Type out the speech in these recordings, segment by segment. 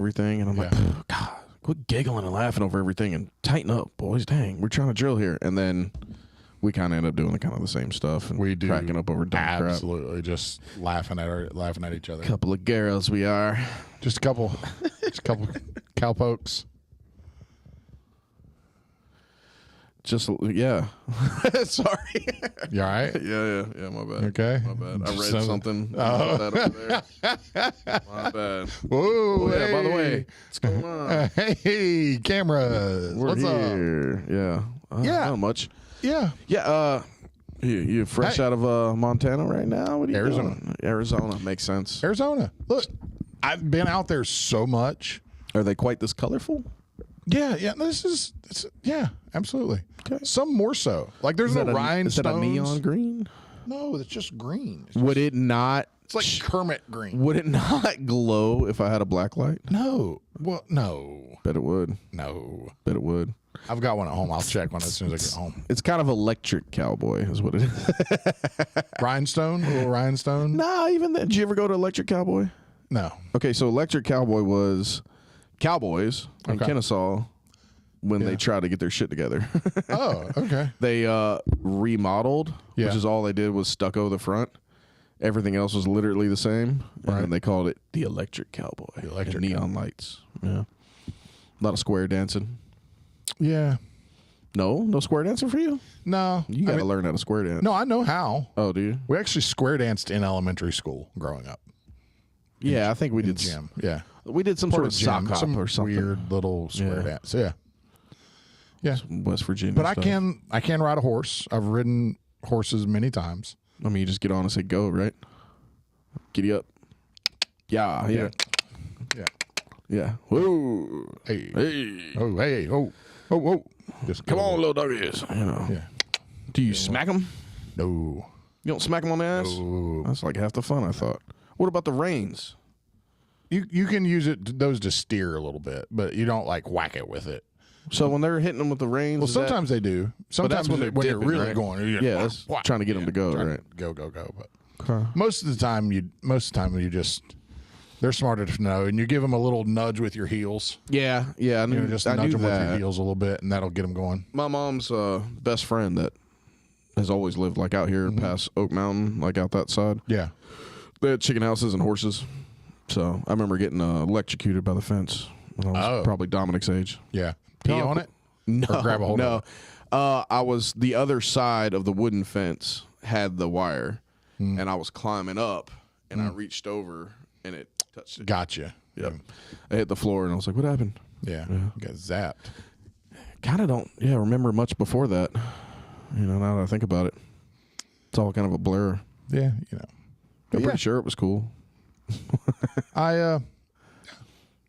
everything, and I'm like, God, quit giggling and laughing over everything and tighten up, boys. Dang, we're trying to drill here. And then we kind of end up doing kind of the same stuff and we do cracking up over dumb crap. Absolutely, just laughing at each other. Couple of girls we are. Just a couple cowpokes. Just, yeah. Sorry. You all right? Yeah, my bad. Okay. My bad. I Just read something about that over there. My bad. Whoa. Oh, yeah, hey. by the way, what's going on? Hey, cameras. We're What's here. Yeah. Yeah. Not much. Yeah. Yeah, you fresh out of Montana right now? What are you Arizona. doing? Arizona. Makes sense. Arizona. Look, I've been out there so much. Are they quite this colorful? Yeah. Yeah, absolutely. Okay. Some more so. Like there's no rhinestones. Is that a neon green? No, it's just green. Would it not? It's like Kermit green. Would it not glow if I had a black light? No. Well, no. Bet it would. No. Bet it would. I've got one at home. I'll check one as soon as I get home. It's kind of electric cowboy is what it is. Rhinestone? A little rhinestone? Nah, even that. Did you ever go to Electric Cowboy? No. Okay, so Electric Cowboy was cowboys in Kennesaw when they tried to get their shit together. Oh, okay. They remodeled, which is all they did was stucco the front. Everything else was literally the same. And then they called it the Electric Cowboy. The electric neon lights. Yeah. A lot of square dancing. Yeah. No square dancing for you? No. You got to learn how to square dance. No, I know how. Oh, do you? We actually square danced in elementary school growing up. Yeah, I think we did. Gym. Yeah. We did some sort of sock hop some or something. Weird little square dance. Yeah. Yeah. Some West Virginia But stuff. I can ride a horse. I've ridden horses many times. I mean, you just get on and say go, right? Giddy up. Yeah. Yeah. Whoa. Hey. Hey. Oh, hey. Oh. Oh, whoa. Just Come on, little doggies. You know. Yeah. Do you smack them? No. You don't smack them on the ass? No. That's like half the fun, I thought. What about the reins? You can use those to steer a little bit, but you don't like whack it with it. So when they're hitting them with the reins, Well, sometimes they do. Sometimes when when they're you're dipping, really right? going, you Yeah, that's trying to get them to go, right? Go. But most of the time, you just they're smarter to know, and you give them a little nudge with your heels. Yeah. I knew, Just I nudge knew them with your that. heels a little bit, and that'll get them going. My mom's best friend that has always lived like out here past Oak Mountain, like out that side. Yeah. They had chicken houses and horses. So I remember getting electrocuted by the fence when I was probably Dominic's age. Yeah. Pee on it? No. Or grab a hold of it? I was the other side of the wooden fence had the wire, and I was climbing up, and I reached over, and it touched it. Gotcha. Yep. I hit the floor, and I was like, what happened? Yeah. You got zapped. Kind of don't, remember much before that. You know, now that I think about it, it's all kind of a blur. Yeah, I'm pretty sure it was cool. I've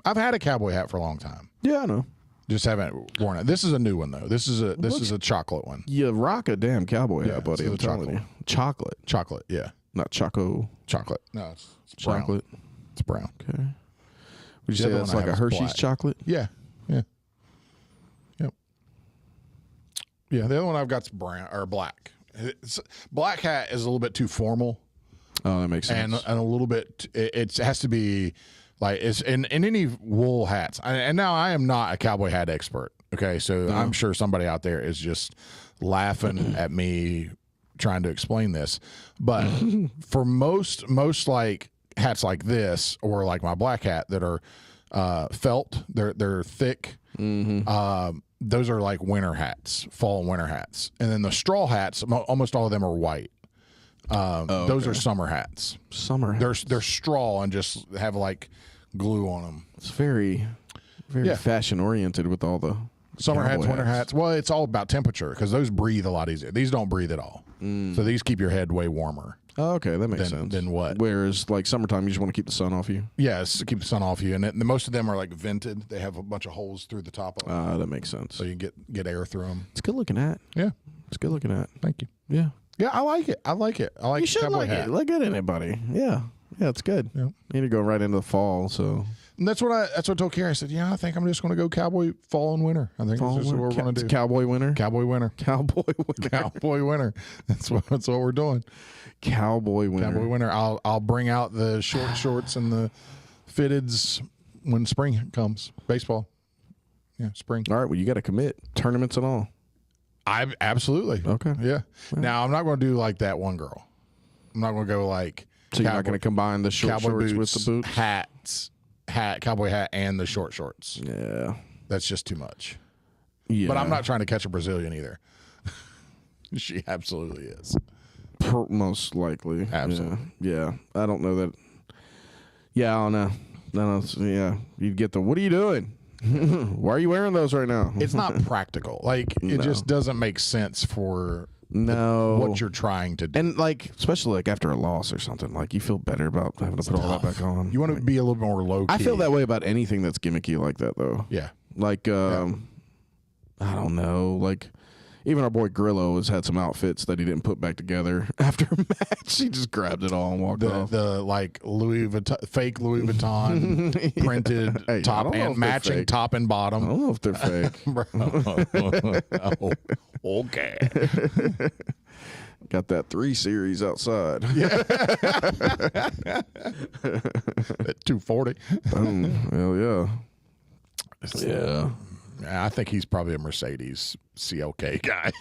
had a cowboy hat for a long time. Yeah, I know. Just haven't worn it. This is a new one though. This is a chocolate one. You rock a damn cowboy hat, buddy. I'm telling you. Chocolate. Chocolate, yeah. Not choco. Chocolate. No, it's brown. Chocolate. It's brown. Okay. Would you say other that's one I like a have is Hershey's black. chocolate? Yeah. Yep. Yeah, the other one I've got's brown or black. Black hat is a little bit too formal. Oh, that makes sense. And a little bit, it has to be like it's in any wool hats. And now I am not a cowboy hat expert. Okay, so I'm sure somebody out there is just laughing at me trying to explain this. But for most like hats like this or like my black hat that are felt, they're thick. Those are like winter hats, fall and winter hats. And then the straw hats, almost all of them are white. Those are summer hats. Summer hats. They're straw and just have like glue on them. It's very fashion oriented with all the Summer hats, cowboy winter hats. Well, it's all about temperature because those breathe a lot easier. These don't breathe at all. So these keep your head way warmer. Oh, okay, that makes sense. Then what? Whereas like summertime, you just want to keep the sun off you. Yes, keep the sun off you. And most of them are like vented. They have a bunch of holes through the top of them. That makes sense. So you get air through them. It's good looking hat. Yeah. It's good looking hat. Thank you. Yeah. Yeah, I like it. I like You should cowboy like hat. it. Look at anybody. Yeah. Yeah, it's good. Yeah. Need to go right into the fall, so. And that's what I told Karen. I said, I think I'm just going to go cowboy fall and winter. I think that's just what we're going to do. Cowboy winter. Cowboy winter. Cowboy winter. Cowboy winter. That's what we're doing. Cowboy winter. Cowboy winter. I'll bring out the short shorts and the fitteds when spring comes. Baseball. Yeah, spring. All right, well, you got to commit. Tournaments and all. Absolutely. Okay. Yeah. Now, I'm not going to do like that one girl. I'm not going to go like. So you're not going to combine the short shorts with the boots? Cowboy hat, and the short shorts. Yeah. That's just too much. Yeah. But I'm not trying to catch a Brazilian either. She absolutely is. Most likely. Absolutely. Yeah. I don't know that. Yeah, I don't know. No, yeah. You'd get the, what are you doing? Why are you wearing those right now? It's not practical. Like, it just doesn't make sense for what you're trying to do. And, like, especially, like, after a loss or something, like, you feel better about having to put all that back on. You want to be a little more low-key. I feel that way about anything that's gimmicky like that, though. Yeah. Like, I don't know, like, even our boy Grillo has had some outfits that he didn't put back together after a match. He just grabbed it all and walked off. The like Louis Vuitton, fake Louis Vuitton printed top and matching top and bottom. I don't know if they're fake. Oh, okay. Got that 3 Series outside. Yeah. At 240. Hell yeah. Yeah. I think he's probably a Mercedes CLK guy.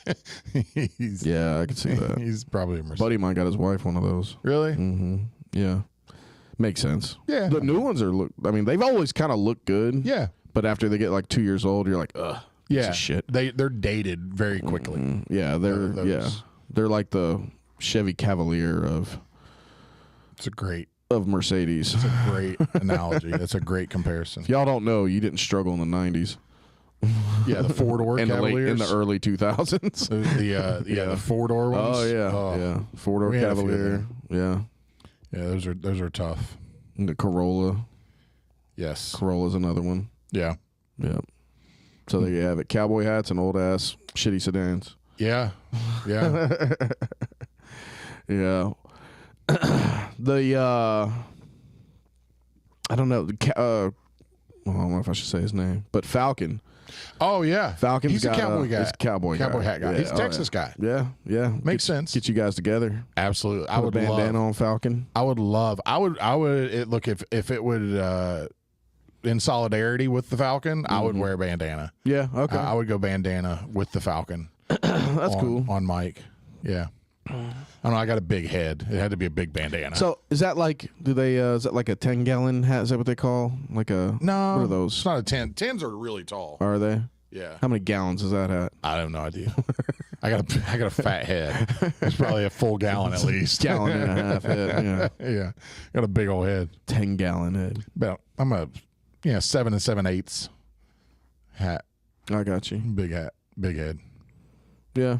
Yeah, I can see that. He's probably a Mercedes. Buddy of mine got his wife one of those. Really? Mm-hmm. Yeah. Makes sense. Yeah. The new ones they've always kind of looked good. Yeah. But after they get like 2 years old, you're like, ugh. Yeah. Shit. They're dated very quickly. Mm-hmm. Yeah, they're like the Chevy Cavalier of Mercedes. It's a great analogy. That's a great comparison. If y'all don't know, you didn't struggle in the 90s. Yeah, the 4-door Cavaliers in the early 2000s. The 4-door ones. Oh yeah. 4-door Cavalier. Yeah. Yeah, those are tough. And the Corolla. Yes. Corolla's another one. Yeah. Yeah. So there you have it. Cowboy hats and old ass shitty sedans. Yeah. Yeah. Yeah. I don't know. I don't know if I should say his name, but Falcon. Oh yeah, Falcon's he's a cowboy guy. He's a cowboy hat guy. Yeah, he's a Texas guy. Yeah, yeah. Makes sense. Get you guys together. Absolutely. Put a bandana on Falcon. I would look if it would in solidarity with the Falcon, I would wear a bandana. Yeah, okay. I would go bandana with the Falcon. That's cool. On Mike. Yeah. I don't know. I got a big head. It had to be a big bandana. So is that like? Is that like a 10-gallon hat? Is that what they call? Like a no? What are those? It's not a 10. 10s are really tall. Are they? Yeah. How many gallons is that hat? I have no idea. I got a fat head. It's probably a full gallon at least. Gallon and a half head. Yeah. Yeah. Got a big old head. 10-gallon head. I'm a 7 7/8 hat. I got you. Big hat. Big head. Yeah.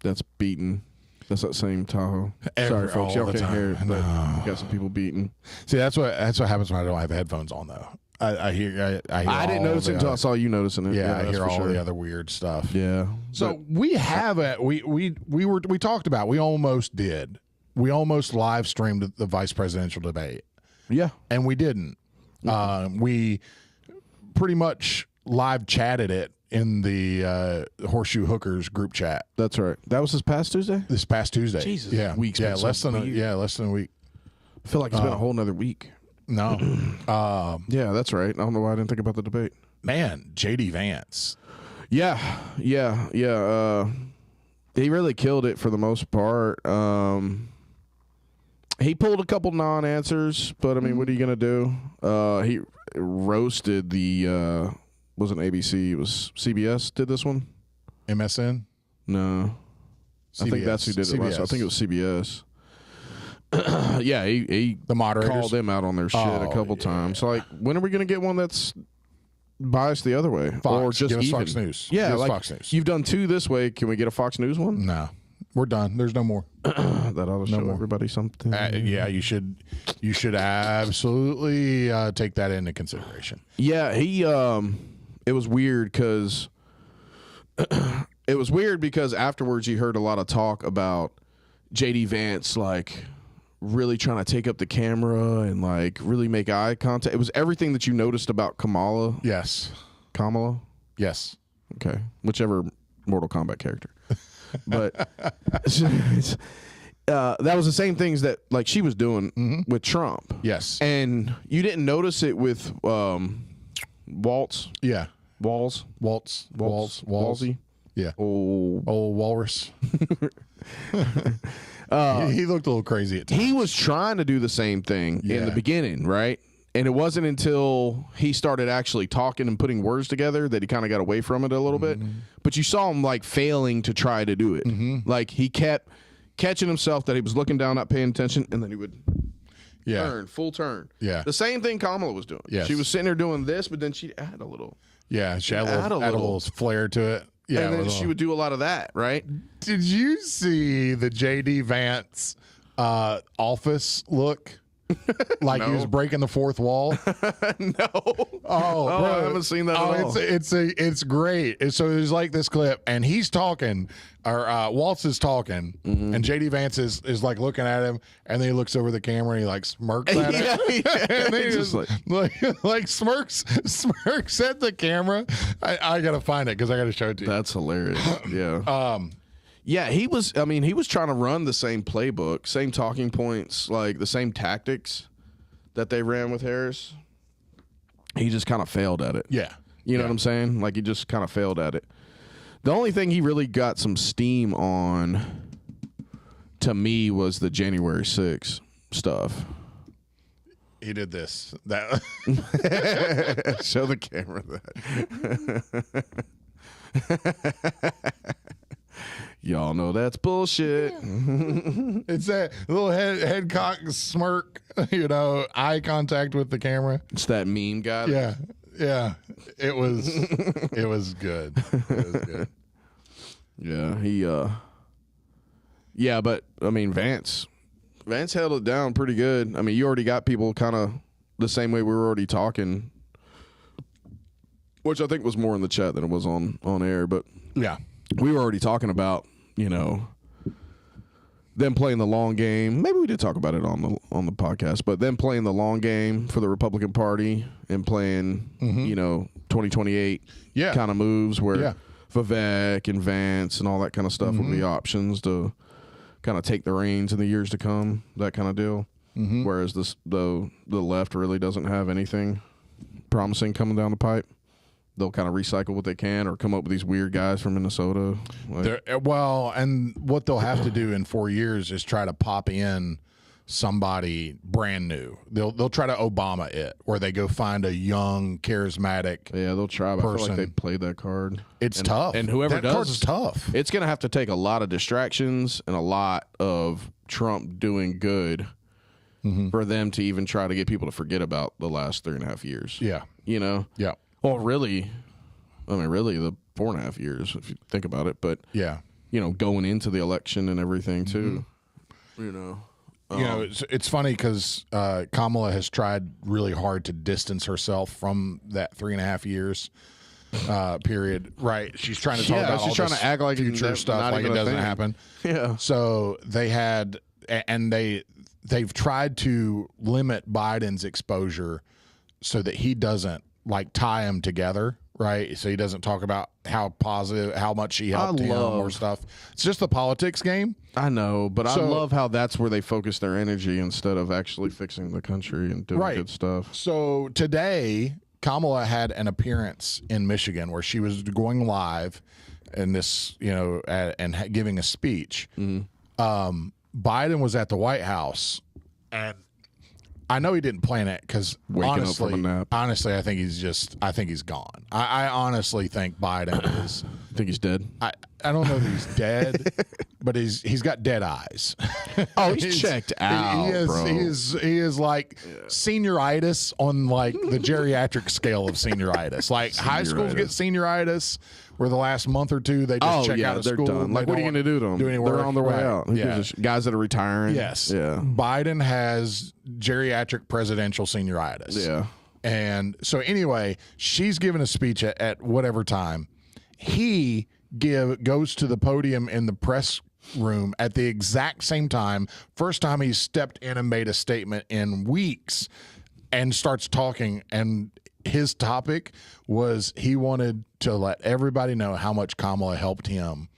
That's beaten. That's that same Tahoe. Sorry, folks. Y'all can't hear it, but got some people beating. See, that's what happens when I don't have headphones on, though. I hear. I didn't notice it until I saw you noticing it. Yeah, I hear all the other weird stuff. Yeah. So we have we talked about. We almost did. We almost live streamed the vice presidential debate. Yeah, and we didn't. We pretty much live chatted it in the Horseshoe Hookers group chat. That's right. That was this past Tuesday? This past Tuesday. Jesus. Yeah. Weeks. Yeah, less than a week. I feel like it's been a whole nother week. No. Yeah, that's right. I don't know why I didn't think about the debate. Man, J.D. Vance. Yeah. He really killed it for the most part. He pulled a couple non-answers, but I mean, what are you going to do? He roasted the... wasn't ABC, it was CBS did this one? MSN? No. CBS. I think that's who did it last. I think it was CBS. Yeah, he the moderators called them out on their shit a couple times. So, like, when are we going to get one that's biased the other way? Fox. Or just Give us even? Fox News. Yeah, Give us like, Fox News. You've done 2 this way. Can we get a Fox News one? No. We're done. There's no more. That ought to show everybody something. Yeah, you should absolutely take that into consideration. Yeah, it was weird because afterwards you heard a lot of talk about J.D. Vance like really trying to take up the camera and like really make eye contact. It was everything that you noticed about Kamala. Yes. Kamala? Yes. Okay. Whichever Mortal Kombat character. But that was the same things that like she was doing with Trump. Yes. And you didn't notice it with Waltz. Yeah. Walls. Walsy. Yeah. Oh, Walrus. He looked a little crazy at times. He was trying to do the same thing in the beginning, right? And it wasn't until he started actually talking and putting words together that he kind of got away from it a little bit. But you saw him like failing to try to do it. Like he kept catching himself that he was looking down, not paying attention, and then he would turn, full turn. Yeah. The same thing Kamala was doing. Yes. She was sitting there doing this, but then she'd add a little. Yeah, she had a little flair to it. Yeah, and then she would do a lot of that, right? Did you see the J.D. Vance office look? Like he was breaking the fourth wall? No. Oh, bro. I haven't seen that at all. It's great. So there's like this clip, and he's talking, or Waltz is talking, and J.D. Vance is like looking at him, and then he looks over the camera and he like smirks at him. And then he just like smirks at the camera. I gotta find it because I gotta show it to you. That's hilarious. Yeah. Yeah, he was trying to run the same playbook, same talking points, like the same tactics that they ran with Harris. He just kind of failed at it. Yeah. You know what I'm saying? Like he just kind of failed at it. The only thing he really got some steam on, to me, was the January 6th stuff. He did this. Show the camera that. Y'all know that's bullshit. It's that little head cock smirk, eye contact with the camera. It's that meme guy. Yeah. It was good. It was good. Yeah, but I mean Vance held it down pretty good. I mean, you already got people kind of the same way we were already talking, which I think was more in the chat than it was on air, but yeah. We were already talking about, them playing the long game. Maybe we did talk about it on the podcast, but them playing the long game for the Republican Party and playing, 2028 kind of moves where Vivek and Vance and all that kind of stuff will be options to kind of take the reins in the years to come, that kind of deal. Whereas the left really doesn't have anything promising coming down the pipe. They'll kind of recycle what they can or come up with these weird guys from Minnesota. And what they'll have to do in 4 years is try to pop in somebody brand new. They'll try to Obama it, where they go find a young, charismatic they'll try, but I feel like they played that card. It's tough. And whoever that card's tough. It's going to have to take a lot of distractions and a lot of Trump doing good for them to even try to get people to forget about the last 3.5 years. Yeah. Yeah. Well, really the 4.5 years, if you think about it. But, going into the election and everything, too. It's funny because Kamala has tried really hard to distance herself from that 3.5 years period. Right. She's trying to talk about she's trying to act like future stuff like it doesn't happen. Yeah. So they've tried to limit Biden's exposure so that he doesn't tie them together, right? So he doesn't talk about how much she helped him or stuff. It's just the politics game. I know, but I love how that's where they focus their energy instead of actually fixing the country and doing good stuff. So today, Kamala had an appearance in Michigan where she was going live in this, and giving a speech. Biden was at the White House, and I know he didn't plan it because honestly, I think he's gone. I honestly think Biden is. I think he's dead. I don't know that he's dead, but he's got dead eyes. Oh, he's checked out. He is like senioritis on like the geriatric scale of senioritis. Like high schools get senioritis, where the last month or two they just check out of school. Done. Like, what are you going to do to them? They're on their way out. Guys that are retiring. Yes. Yeah. Biden has geriatric presidential senioritis. Yeah. And so anyway, she's giving a speech at whatever time. He goes to the podium in the press room at the exact same time. First time he's stepped in and made a statement in weeks, and starts talking. And his topic was he wanted to let everybody know how much Kamala helped him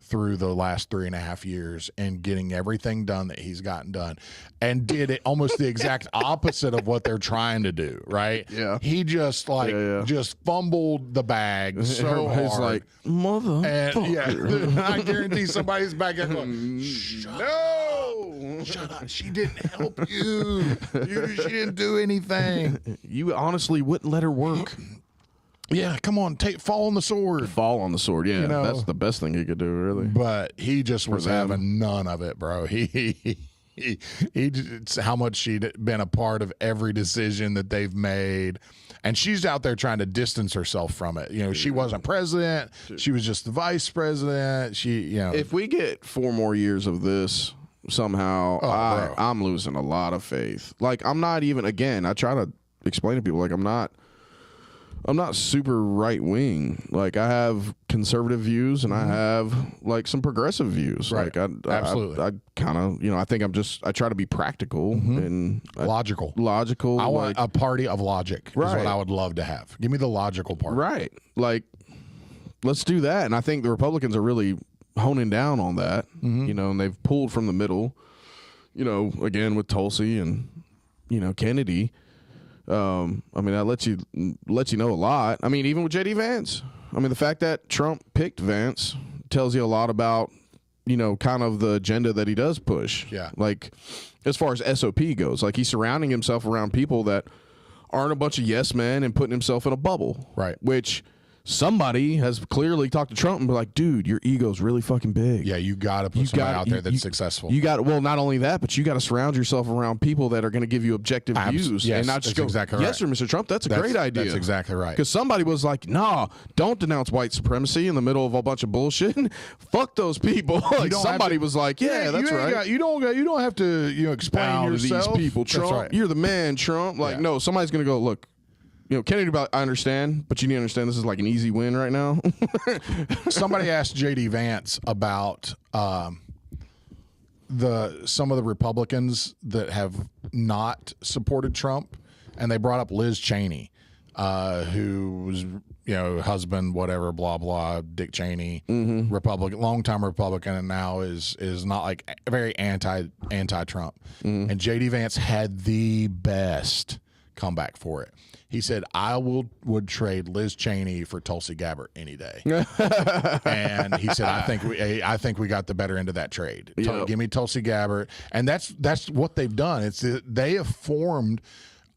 through the last 3.5 years and getting everything done that he's gotten done, and did it almost the exact opposite of what they're trying to do, right? Yeah. He just just fumbled the bag so hard. He's like, mother. And I guarantee somebody's back there going, shut up. She didn't help you. She didn't do anything. You honestly wouldn't let her work. Yeah, come on, fall on the sword. Fall on the sword, yeah. That's the best thing he could do, really. But he just was having none of it, bro. He how much she'd been a part of every decision that they've made. And she's out there trying to distance herself from it. She wasn't president. She was just the vice president. If we get 4 more years of this, somehow I'm losing a lot of faith. Like, I'm not even, again, I try to explain to people, like, I'm not super right wing. Like, I have conservative views and I have like some progressive views. Right. Like, Absolutely. I kind of, I think I try to be practical and logical. I want a party of logic. Is what I would love to have. Give me the logical part. Right. Like, let's do that. And I think the Republicans are really honing down on that. And they've pulled from the middle. Again with Tulsi and Kennedy. I mean, that lets you know a lot. I mean, even with J.D. Vance. I mean, the fact that Trump picked Vance tells you a lot about, kind of the agenda that he does push. Yeah. Like, as far as SOP goes, like, he's surrounding himself around people that aren't a bunch of yes men and putting himself in a bubble. Right. Which somebody has clearly talked to Trump and be like, dude, your ego's really fucking big. Yeah, you got to put somebody out there that's successful. Well, not only that, but you got to surround yourself around people that are going to give you objective views. Yes, and not just go, exactly yes, sir, Mr. Trump, that's a great idea. That's exactly right. Because somebody was like, nah, don't denounce white supremacy in the middle of a bunch of bullshit. Fuck those people. Like, somebody was like, that's right. You don't have to explain yourself. These people, Trump. Right. You're the man, Trump. Like, no, somebody's going to go, look, Kennedy, I understand, but you need to understand this is like an easy win right now. Somebody asked J.D. Vance about some of the Republicans that have not supported Trump, and they brought up Liz Cheney, who was husband, whatever, blah blah, Dick Cheney, Republican, longtime Republican, and now is not like very anti-Trump. And J.D. Vance had the best comeback for it. He said, I would trade Liz Cheney for Tulsi Gabbard any day. And he said, I think we got the better end of that trade. Yep. Give me Tulsi Gabbard. And that's what they've done. They have formed,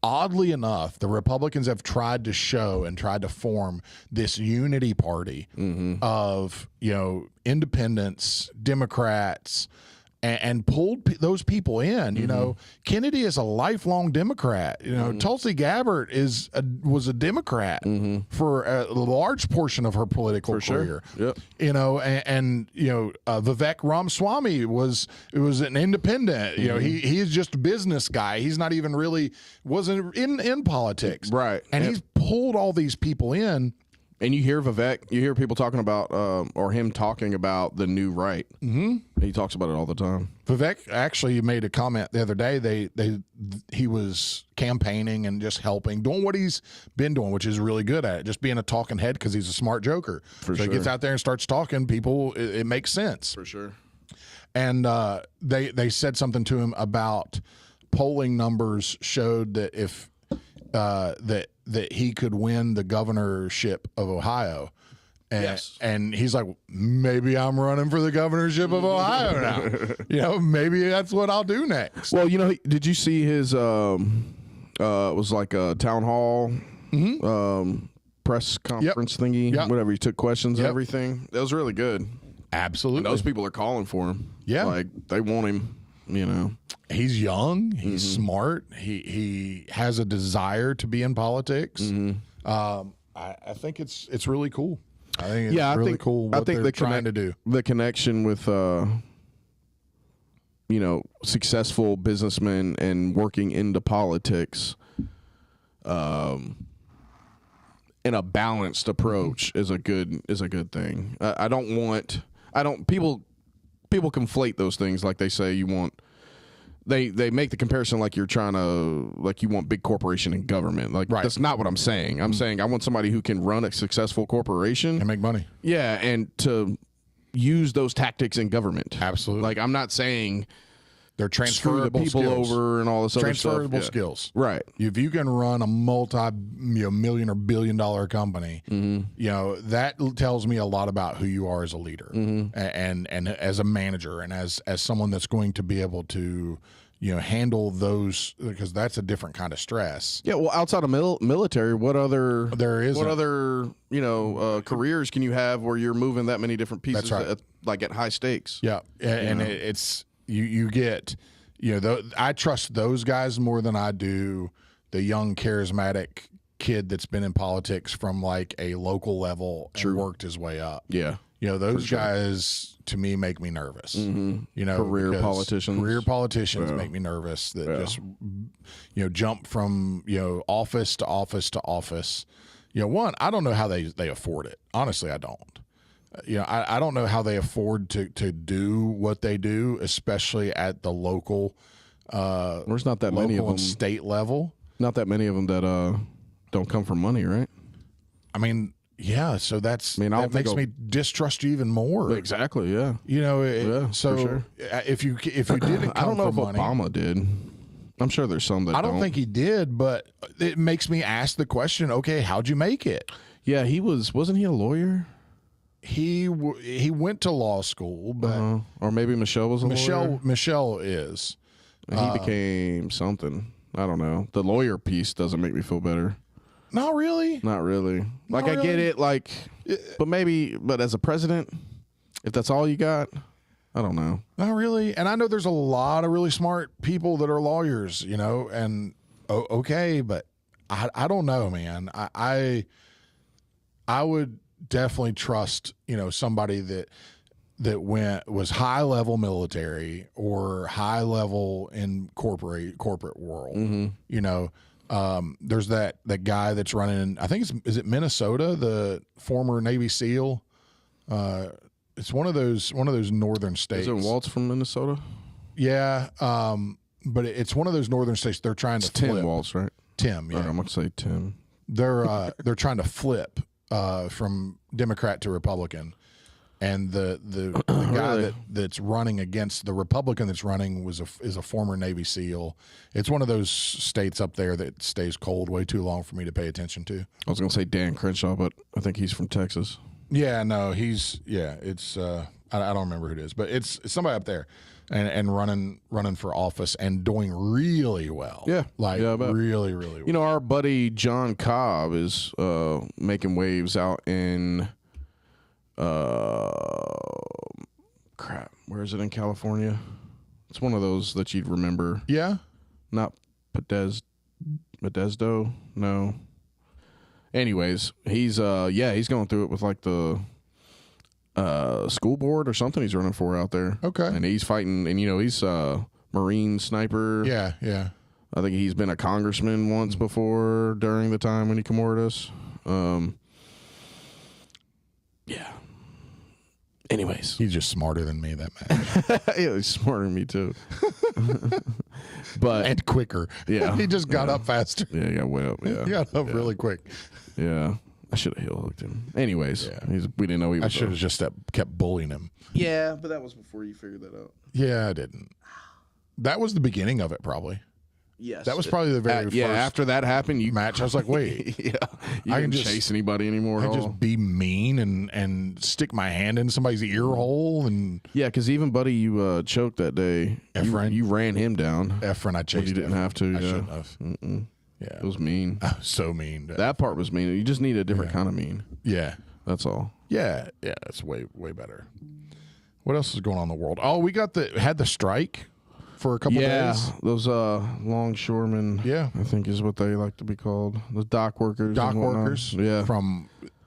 oddly enough, the Republicans have tried to show and tried to form this unity party of, independents, Democrats, and pulled those people in. Kennedy is a lifelong Democrat. Tulsi Gabbard was a Democrat for a large portion of her political career. Yep. Vivek Ramaswamy was an independent. He is just a business guy. He's not even really wasn't in politics. Right. And he's pulled all these people in. And you hear Vivek, you hear people talking about, or him talking about the new right. He talks about it all the time. Vivek actually made a comment the other day. He was campaigning and just helping, doing what he's been doing, which is really good at it, just being a talking head because he's a smart joker. So he gets out there and starts talking. People, it makes sense. For sure. And they said something to him about polling numbers showed that if that he could win the governorship of Ohio. And he's like, maybe I'm running for the governorship of Ohio now. Maybe that's what I'll do next. Well, did you see his, it was like a town hall press conference thingy, whatever. He took questions and everything. That was really good. Absolutely. And those people are calling for him. Yeah. Like, they want him, He's young. He's smart. He has a desire to be in politics. I think it's really cool. I think it's really cool what they're trying to do. The connection with, successful businessmen and working into politics in a balanced approach is a good thing. People conflate those things, like they say you want. They make the comparison like you're trying to, like you want big corporation and government. Like, that's not what I'm saying. I'm saying I want somebody who can run a successful corporation and make money. Yeah, and to use those tactics in government. Absolutely. Like, I'm not saying they're transferable screw the people skills. over and all this other stuff. Transferable skills. Right. If you can run a multi-million or billion-dollar company, that tells me a lot about who you are as a leader and as a manager and as someone that's going to be able to handle those, because that's a different kind of stress. Yeah, well, outside of military, what other careers can you have where you're moving that many different pieces? That's right. at high stakes? Yeah, and it's you get I trust those guys more than I do the young charismatic kid that's been in politics from like a local level and worked his way up. Yeah. Those guys to me make me nervous. Career politicians make me nervous that just jump from office to office to office. One, I don't know how they afford it. Honestly, I don't. I don't know how they afford to do what they do, especially at the local. There's not that many of them. State level. Not that many of them that don't come from money, right? I mean, yeah. So that makes me distrust you even more. Exactly. Yeah. So sure. if you didn't, I don't know if money, Obama did. I'm sure there's some that I don't think he did, but it makes me ask the question: okay, how'd you make it? Yeah, wasn't he a lawyer? He went to law school, but or maybe Michelle was a lawyer. Michelle is. And he became something. I don't know. The lawyer piece doesn't make me feel better. Not really. Not really. Like, I get it. Like, but as a president, if that's all you got, I don't know. Not really. And I know there's a lot of really smart people that are lawyers, and okay, but I don't know, man. I would definitely trust, somebody that was high level military or high level in corporate world. There's that guy that's running, I think is it Minnesota, the former Navy SEAL. It's one of those northern states. Isn't Waltz from Minnesota? Yeah. But it's one of those northern states they're trying to flip. Tim Waltz, right? Tim, yeah. Right, I'm going to say Tim. They're trying to flip from Democrat to Republican, and the guy that's running against the Republican that's running is a former Navy SEAL. It's one of those states up there that stays cold way too long for me to pay attention to. I was going to say Dan Crenshaw, but I think he's from Texas. Yeah, no, it's I don't remember who it is, but it's somebody up there. And running for office and doing really well. Yeah. Really, really well. Our buddy John Cobb is making waves out in where is it in California? It's one of those that you'd remember. Yeah. Not Modesto? No. Anyways, he's going through it with like the school board or something he's running for out there. Okay. And he's fighting, and he's a Marine sniper. Yeah, yeah. I think he's been a congressman once before during the time when he commorted us. Yeah. Anyways. He's just smarter than me, that man. Yeah, he's smarter than me too. And quicker. Yeah. He just got up faster. Yeah, he got way up. Yeah. He got up really quick. Yeah. I should have heel hooked him. Anyways, we didn't know he was. I should have just kept bullying him. Yeah, but that was before you figured that out. Yeah, I didn't. That was the beginning of it, probably. Yes. That was probably the very first. Yeah, after that happened, match. I was like, wait. Yeah. You can chase anybody anymore. I just be mean and stick my hand in somebody's ear hole. And yeah, because even Buddy, you choked that day. Efren. You ran him down. Efren, I chased him. You didn't have to. I shouldn't have. Yeah. It was mean. So mean. That part was mean. You just need a different kind of mean. Yeah. That's all. Yeah. Yeah. It's way, way better. What else is going on in the world? Oh, we had the strike for a couple days. Yeah. Those longshoremen. Yeah. I think is what they like to be called. The dock workers. Dock workers. Yeah.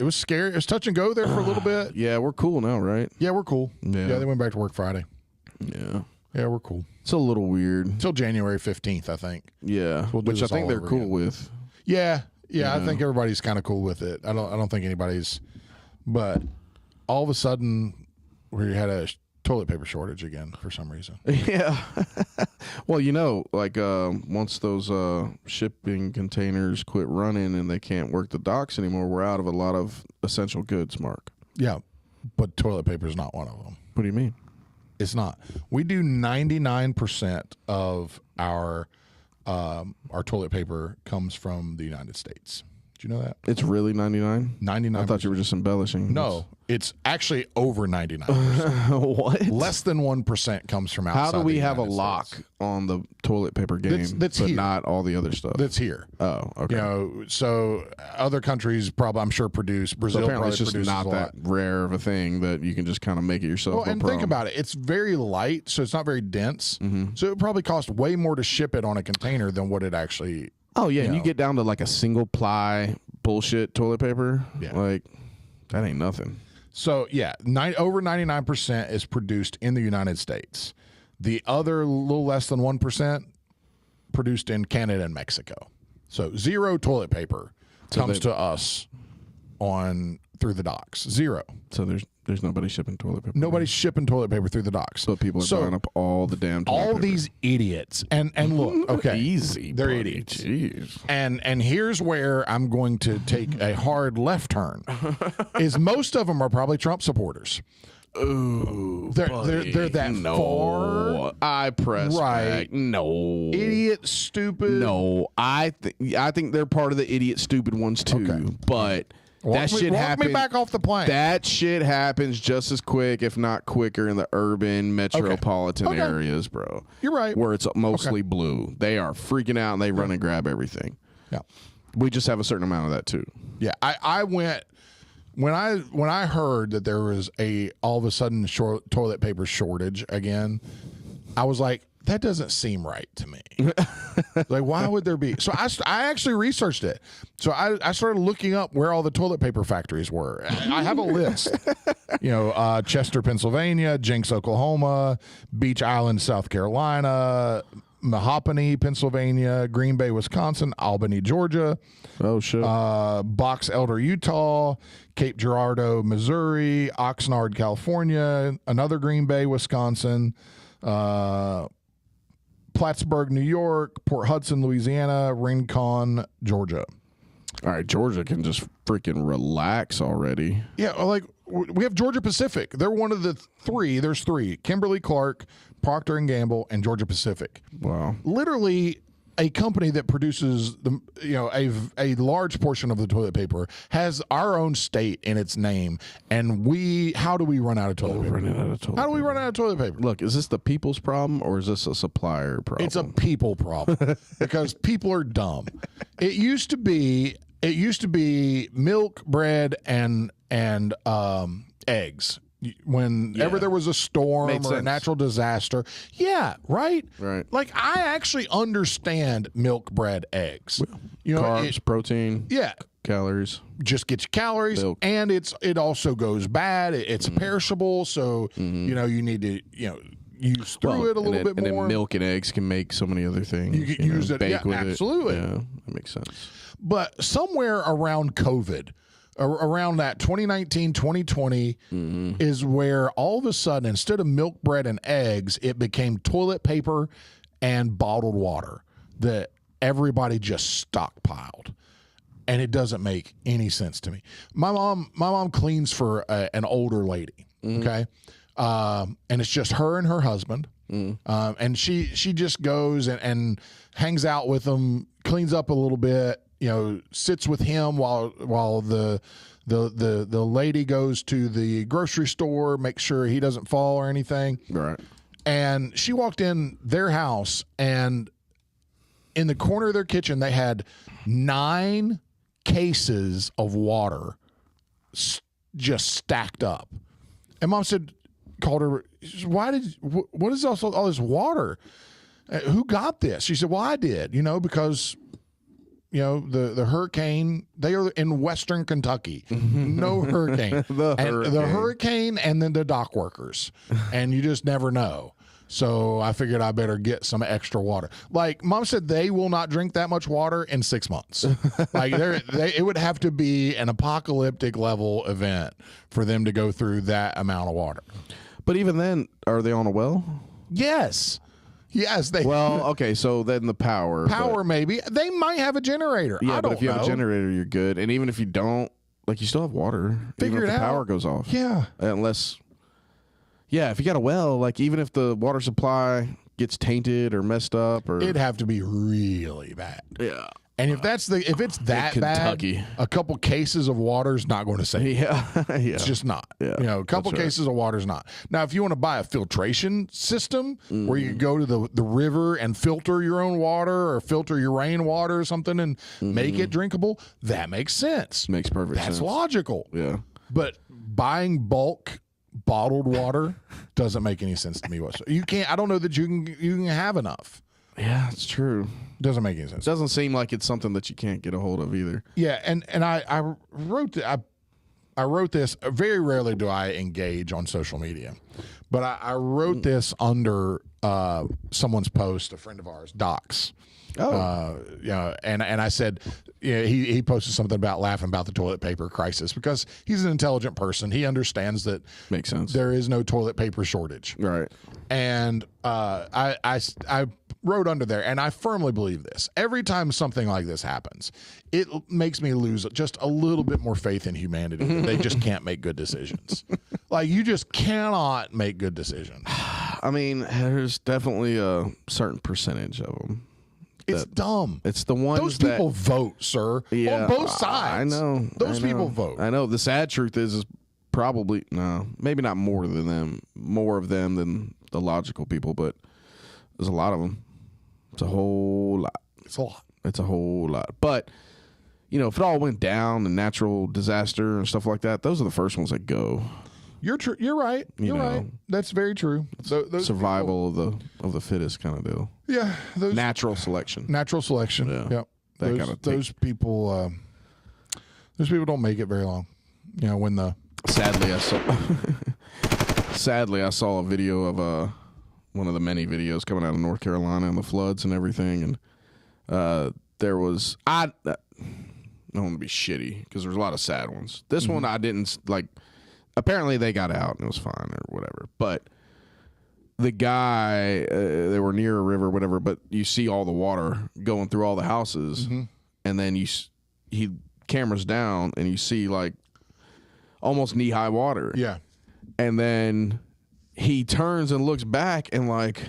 It was scary. It was touch and go there for a little bit. Yeah. We're cool now, right? Yeah. We're cool. Yeah. They went back to work Friday. Yeah. Yeah. We're cool. It's a little weird. Until January 15th, I think. Yeah. Which I think they're cool with. Yeah. Yeah. I think everybody's kind of cool with it. I don't think anybody's. But all of a sudden, we had a toilet paper shortage again for some reason. Yeah. Well, once those shipping containers quit running and they can't work the docks anymore, we're out of a lot of essential goods, Mark. Yeah. but toilet paper is not one of them. What do you mean? It's not. We do 99% of our toilet paper comes from the United States. Do you know that? It's really 99? 99%. I thought you were just embellishing. No, it's actually over 99%. What? Less than 1% comes from outside. How do we have a United lock States. on the toilet paper game, That's but here. not all the other stuff? That's here. Oh, okay. You know, so other countries probably, I'm sure, produce. Brazil So apparently probably it's just produces not a that lot. rare of a thing that you can just kind of make it yourself. Well, and think about it. It's very light, so it's not very dense. So it would probably cost way more to ship it on a container than what it actually. Oh, yeah. And know. you get down to like a single ply bullshit toilet paper. Yeah. Like, that ain't nothing. So, yeah, over 99% is produced in the United States. The other little less than 1% produced in Canada and Mexico. So, zero toilet paper comes to us through the docks. Zero. So there's nobody shipping toilet paper. Nobody's shipping toilet paper through the docks. So people are buying up all the damn toilet all paper. these idiots. And look, okay. Easy. They're buddy. idiots. Jeez. And here's where I'm going to take a hard left turn. Is most of them are probably Trump supporters. Ooh, They're that far. I press Right. back. No. Idiot, stupid. No. I think they're part of the idiot, stupid ones too. Okay. But that shit walk happens. me back off the plane. That shit happens just as quick, if not quicker, in the urban metropolitan Okay. areas, bro. You're right. Where it's mostly blue. They are freaking out and they run and grab everything. Yeah. We just have a certain amount of that too. Yeah. I went when I heard that there was all of a sudden toilet paper shortage again, I was like, that doesn't seem right to me. Like, why would there be? So I actually researched it. So I started looking up where all the toilet paper factories were. I have a list. You know, Chester, Pennsylvania, Jenks, Oklahoma, Beach Island, South Carolina, Mahopané, Pennsylvania, Green Bay, Wisconsin, Albany, Georgia. Oh, shit. Box Elder, Utah, Cape Girardeau, Missouri, Oxnard, California, another Green Bay, Wisconsin, Plattsburgh, New York, Port Hudson, Louisiana, Rincon, Georgia. All right, Georgia can just freaking relax already. Yeah, like we have Georgia Pacific. They're one of the three. There's three: Kimberly-Clark, Procter & Gamble, and Georgia Pacific. Wow. Literally a company that produces a large portion of the toilet paper has our own state in its name, and how do we run out of toilet paper? Running out of toilet How do we run out of toilet paper? Look, is this the people's problem or is this a supplier problem? It's a people problem because people are dumb. It used to be milk, bread, and eggs. Whenever there was a storm Made or a sense. natural disaster. Yeah, right? Right. Like, I actually understand milk, bread, eggs. You know, Carbs, protein, yeah, calories. just get your calories, Milk. and it also goes bad. It's perishable, so you know you need to use through it a little bit and more. then milk and eggs can make so many other things. You can use it, bake yeah, with absolutely. it. Yeah, that makes sense. But somewhere around COVID, around that 2019, 2020 is where all of a sudden, instead of milk, bread, and eggs, it became toilet paper and bottled water that everybody just stockpiled. And it doesn't make any sense to me. My mom cleans for an older lady, okay? And it's just her and her husband. And she just goes and hangs out with them, cleans up a little bit, sits with him while the lady goes to the grocery store, make sure he doesn't fall or anything. Right. And she walked in their house, and in the corner of their kitchen, they had 9 cases of water just stacked up. And Mom called her, what is all this water? Who got this? She said, well, I did, because the hurricane, they are in Western Kentucky. No hurricane. The hurricane and then the dock workers. And you just never know. So I figured I better get some extra water. Like Mom said, they will not drink that much water in 6 months. Like it would have to be an apocalyptic level event for them to go through that amount of water. But even then, are they on a well? Yes. Yes, they. Well, okay, so then the power. Maybe they might have a generator. Yeah, I but don't if you have know. a generator, you're good. And even if you don't, like you still have water. Figure even it if the out. power goes off. Yeah. Unless, if you got a well, like even if the water supply gets tainted or messed up, or It'd have to be really bad. yeah. And if it's that Kentucky. bad, a couple cases of water's not going to save it. Yeah, It's just not. Yeah, a couple cases of water's not. Now, if you want to buy a filtration system where you go to the river and filter your own water or filter your rainwater or something and make it drinkable, that makes sense. Makes perfect sense. That's logical. Yeah. But buying bulk bottled water doesn't make any sense to me whatsoever. You can't. I don't know that you can have enough. Yeah, it's true. Doesn't make any sense. Doesn't seem like it's something that you can't get a hold of either. Yeah, and I wrote this. Very rarely do I engage on social media, but I wrote this under someone's post, a friend of ours, Docs. Oh, and I said, he posted something about laughing about the toilet paper crisis because he's an intelligent person. He understands that makes sense. There is no toilet paper shortage, Right. And I wrote under there, and I firmly believe this. Every time something like this happens, it makes me lose just a little bit more faith in humanity. They just can't make good decisions. Like, you just cannot make good decisions. I mean, there's definitely a certain percentage of them. It's dumb. It's the ones those people vote, sir. Yeah, on both sides. I know. Those people vote. I know. The sad truth is probably maybe not more of them than the logical people, but there's a lot of them. It's a whole lot. It's a whole lot. But if it all went down, the natural disaster and stuff like that, those are the first ones that go. You're true. You're right. You're right. That's very true. Those survival of the fittest kind of deal. Yeah. Natural selection. Natural selection. Yeah. Yep. That kind of those people don't make it very long. When the sadly I saw a video of one of the many videos coming out of North Carolina and the floods and everything, and there was I don't want to be shitty because there's a lot of sad ones. This one I didn't like. Apparently they got out and it was fine or whatever. But the guy, they were near a river or whatever, but you see all the water going through all the houses, and then he cameras down and you see like almost knee-high water. Yeah. And then he turns and looks back and like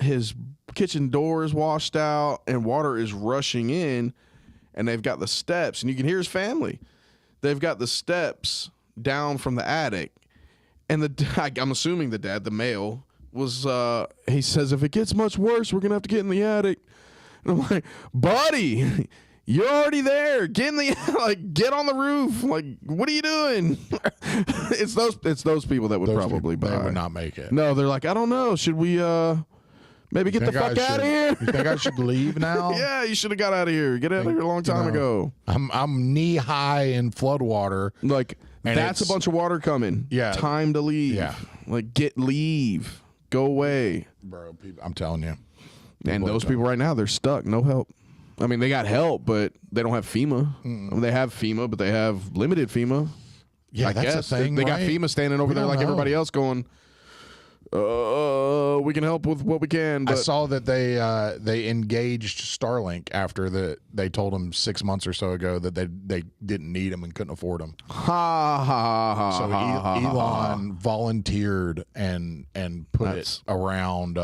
his kitchen door is washed out and water is rushing in, and they've got the steps, and you can hear his family. They've got the steps down from the attic, and I'm assuming the dad, the male, was he says, if it gets much worse, we're gonna have to get in the attic. And I'm like, buddy, you're already there. Get in the get on the roof. Like, what are you doing? It's those people that would probably buy. They would not make it. No, they're like, I don't know. Should we maybe get the fuck out of here? You think I should leave now? Yeah, you should have got out of here. Get out of here a long time ago. I'm knee high in flood water. Like, that's a bunch of water coming. Yeah. Time to leave. Yeah. Like, leave. Go away. Bro, I'm telling you. And those people right now, they're stuck. No help. I mean, they got help, but they don't have FEMA. I mean, they have FEMA, but they have limited FEMA. Yeah, that's the thing. They got FEMA standing over there like everybody else going, we can help with what we can. But I saw that they engaged Starlink after they told them 6 months or so ago that they didn't need them and couldn't afford them. So Elon volunteered and put it around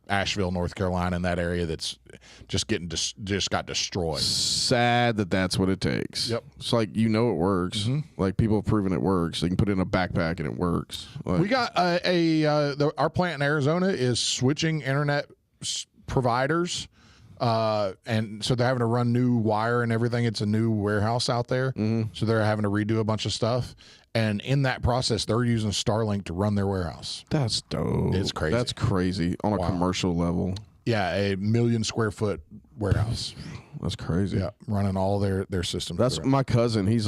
Asheville, North Carolina, in that area that's just got destroyed. Sad that's what it takes. Yep. It's like, it works. Like, people have proven it works. They can put it in a backpack and it works. Like, we got our plant in Arizona is switching internet providers, and so they're having to run new wire and everything. It's a new warehouse out there, so they're having to redo a bunch of stuff. And in that process, they're using Starlink to run their warehouse. That's dope. It's crazy. That's crazy on a commercial level. Yeah, a 1 million square foot warehouse. That's crazy. Yeah, running all their systems. That's my cousin. He's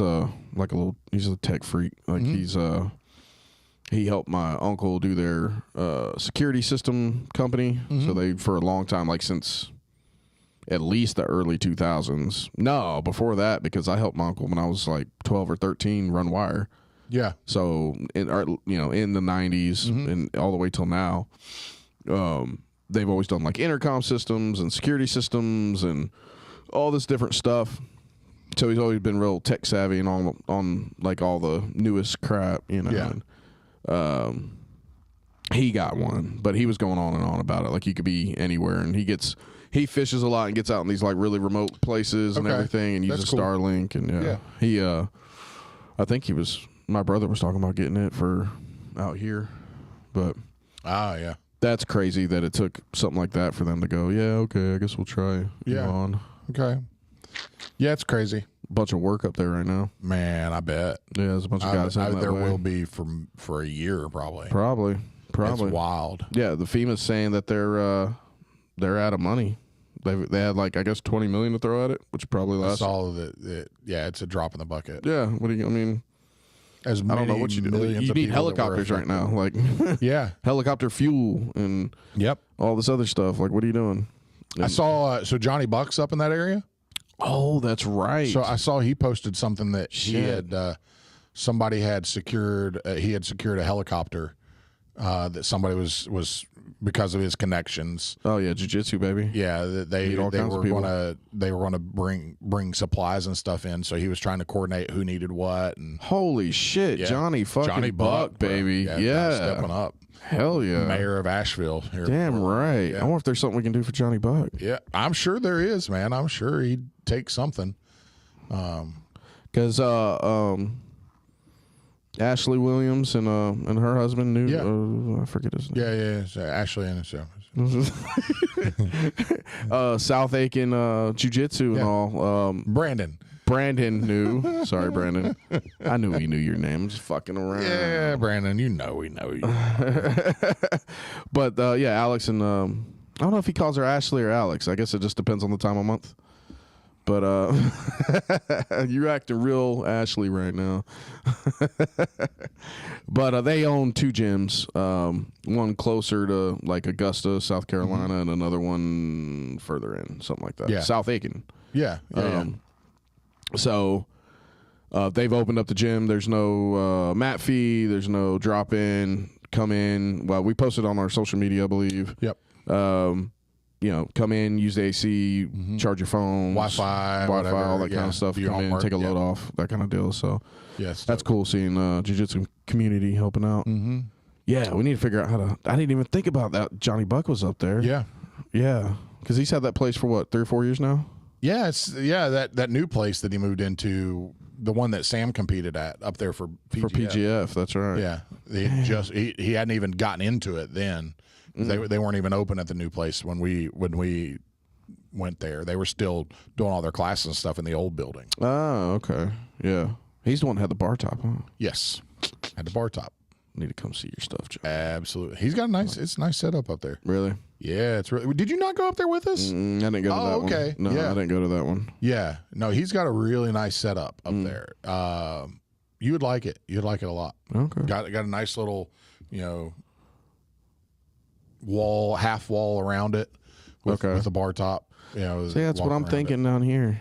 he's a tech freak. Like he helped my uncle do their security system company. So they, for a long time, like since at least the early 2000s. No, before that, because I helped my uncle when I was like 12 or 13 run wire. Yeah. So in the 90s and all the way till now, they've always done like intercom systems and security systems and all this different stuff. So he's always been real tech savvy and on like all the newest crap, you know. Yeah. And, he got one, but he was going on and on about it. Like you could be anywhere, and he fishes a lot and gets out in these like really remote places and everything, and uses Starlink. And he I think my brother was talking about getting it for out here, but that's crazy that it took something like that for them to go, yeah, okay, I guess we'll try. On. Okay. Yeah, it's crazy. Bunch of work up there right now. Man, I bet. Yeah, there's a bunch of guys heading that way. There will be for a year probably. Probably. It's wild. Yeah, the FEMA's saying that they're out of money. They had like I guess $20 million to throw at it, which probably lasts. I saw that. Yeah, it's a drop in the bucket. Yeah. What do you? I mean, I don't know what you do. You need helicopters right now, like helicopter fuel and all this other stuff. Like, what are you doing? And I saw so Johnny Buck's up in that area. Oh, that's right. So I saw he posted something that he had somebody had secured. He had secured a helicopter that somebody was because of his connections. Oh yeah, jiu-jitsu baby. Yeah, they were gonna bring supplies and stuff in. So he was trying to coordinate who needed what. And holy shit, Johnny Buck, baby. Yeah, stepping up. Hell yeah, mayor of Asheville. Here Damn right. Yeah. I wonder if there's something we can do for Johnny Buck. Yeah, I'm sure there is, man. I'm sure he'd take something. Because Ashley Williams and her husband knew. I forget his name. Yeah. So Ashley and himself. South Aiken Jiu-Jitsu and all. Brandon knew. Sorry, Brandon. I knew he knew your name. I'm just fucking around. Yeah, Brandon, we know you. But Alex and I don't know if he calls her Ashley or Alex. I guess it just depends on the time of month. But you're acting real Ashley right now. But they own two gyms. One closer to like Augusta, South Carolina, and another one further in, something like that. Yeah. South Aiken. Yeah. So they've opened up the gym. There's no mat fee. There's no drop in, come in. Well, we posted on our social media, I believe. Yep. Come in, use the AC, charge your phone, Wi-Fi, all that kind of stuff. Come in, take a load off, that kind of deal. So yes, that's cool seeing jiu-jitsu community helping out. Mm-hmm. Yeah, we need to figure out how to. I didn't even think about that. Johnny Buck was up there. Yeah, because he's had that place for what, 3 or 4 years now. Yeah, that new place that he moved into, the one that Sam competed at up there for PGF. For PGF, that's right. Yeah, he hadn't even gotten into it then. They weren't even open at the new place when we went there. They were still doing all their classes and stuff in the old building. Oh, okay. Yeah, he's the one that had the bar top, huh? Yes, had the bar top. Need to come see your stuff, Joe. Absolutely. He's got it's a nice setup up there. Really? Yeah, it's really. Did you not go up there with us? I didn't go to that one. Okay. No, I didn't go to that one. Yeah. No, he's got a really nice setup up there. You would like it. You'd like it a lot. Okay. Got a nice little, half wall around it with the bar top. See, that's what I'm thinking down here.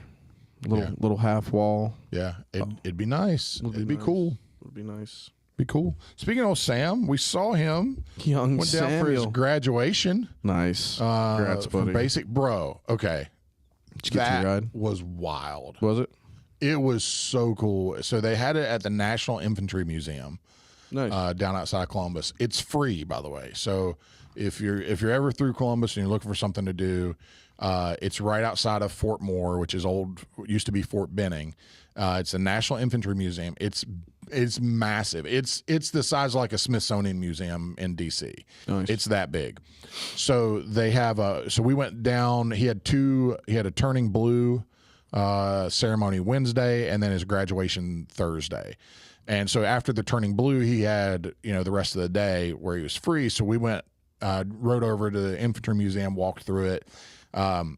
Little half wall. Yeah. It'd be nice. It'd be cool. It'd be nice. Be cool. Speaking of Sam, we saw him. Went down for his graduation. Nice. Congrats, buddy. Basic bro. Okay. Did you get to ride? Was wild. Was it? It was so cool. So they had it at the National Infantry Museum. Nice. Down outside Columbus. It's free, by the way. So if you're ever through Columbus and you're looking for something to do, it's right outside of Fort Moore, which is used to be Fort Benning. It's the National Infantry Museum. It's massive. It's the size of like a Smithsonian museum in DC. Nice. It's that big. So they have so we went down. He had a turning blue ceremony Wednesday, and then his graduation Thursday. And so after the turning blue, he had the rest of the day where he was free. So we went, rode over to the Infantry Museum, walked through it.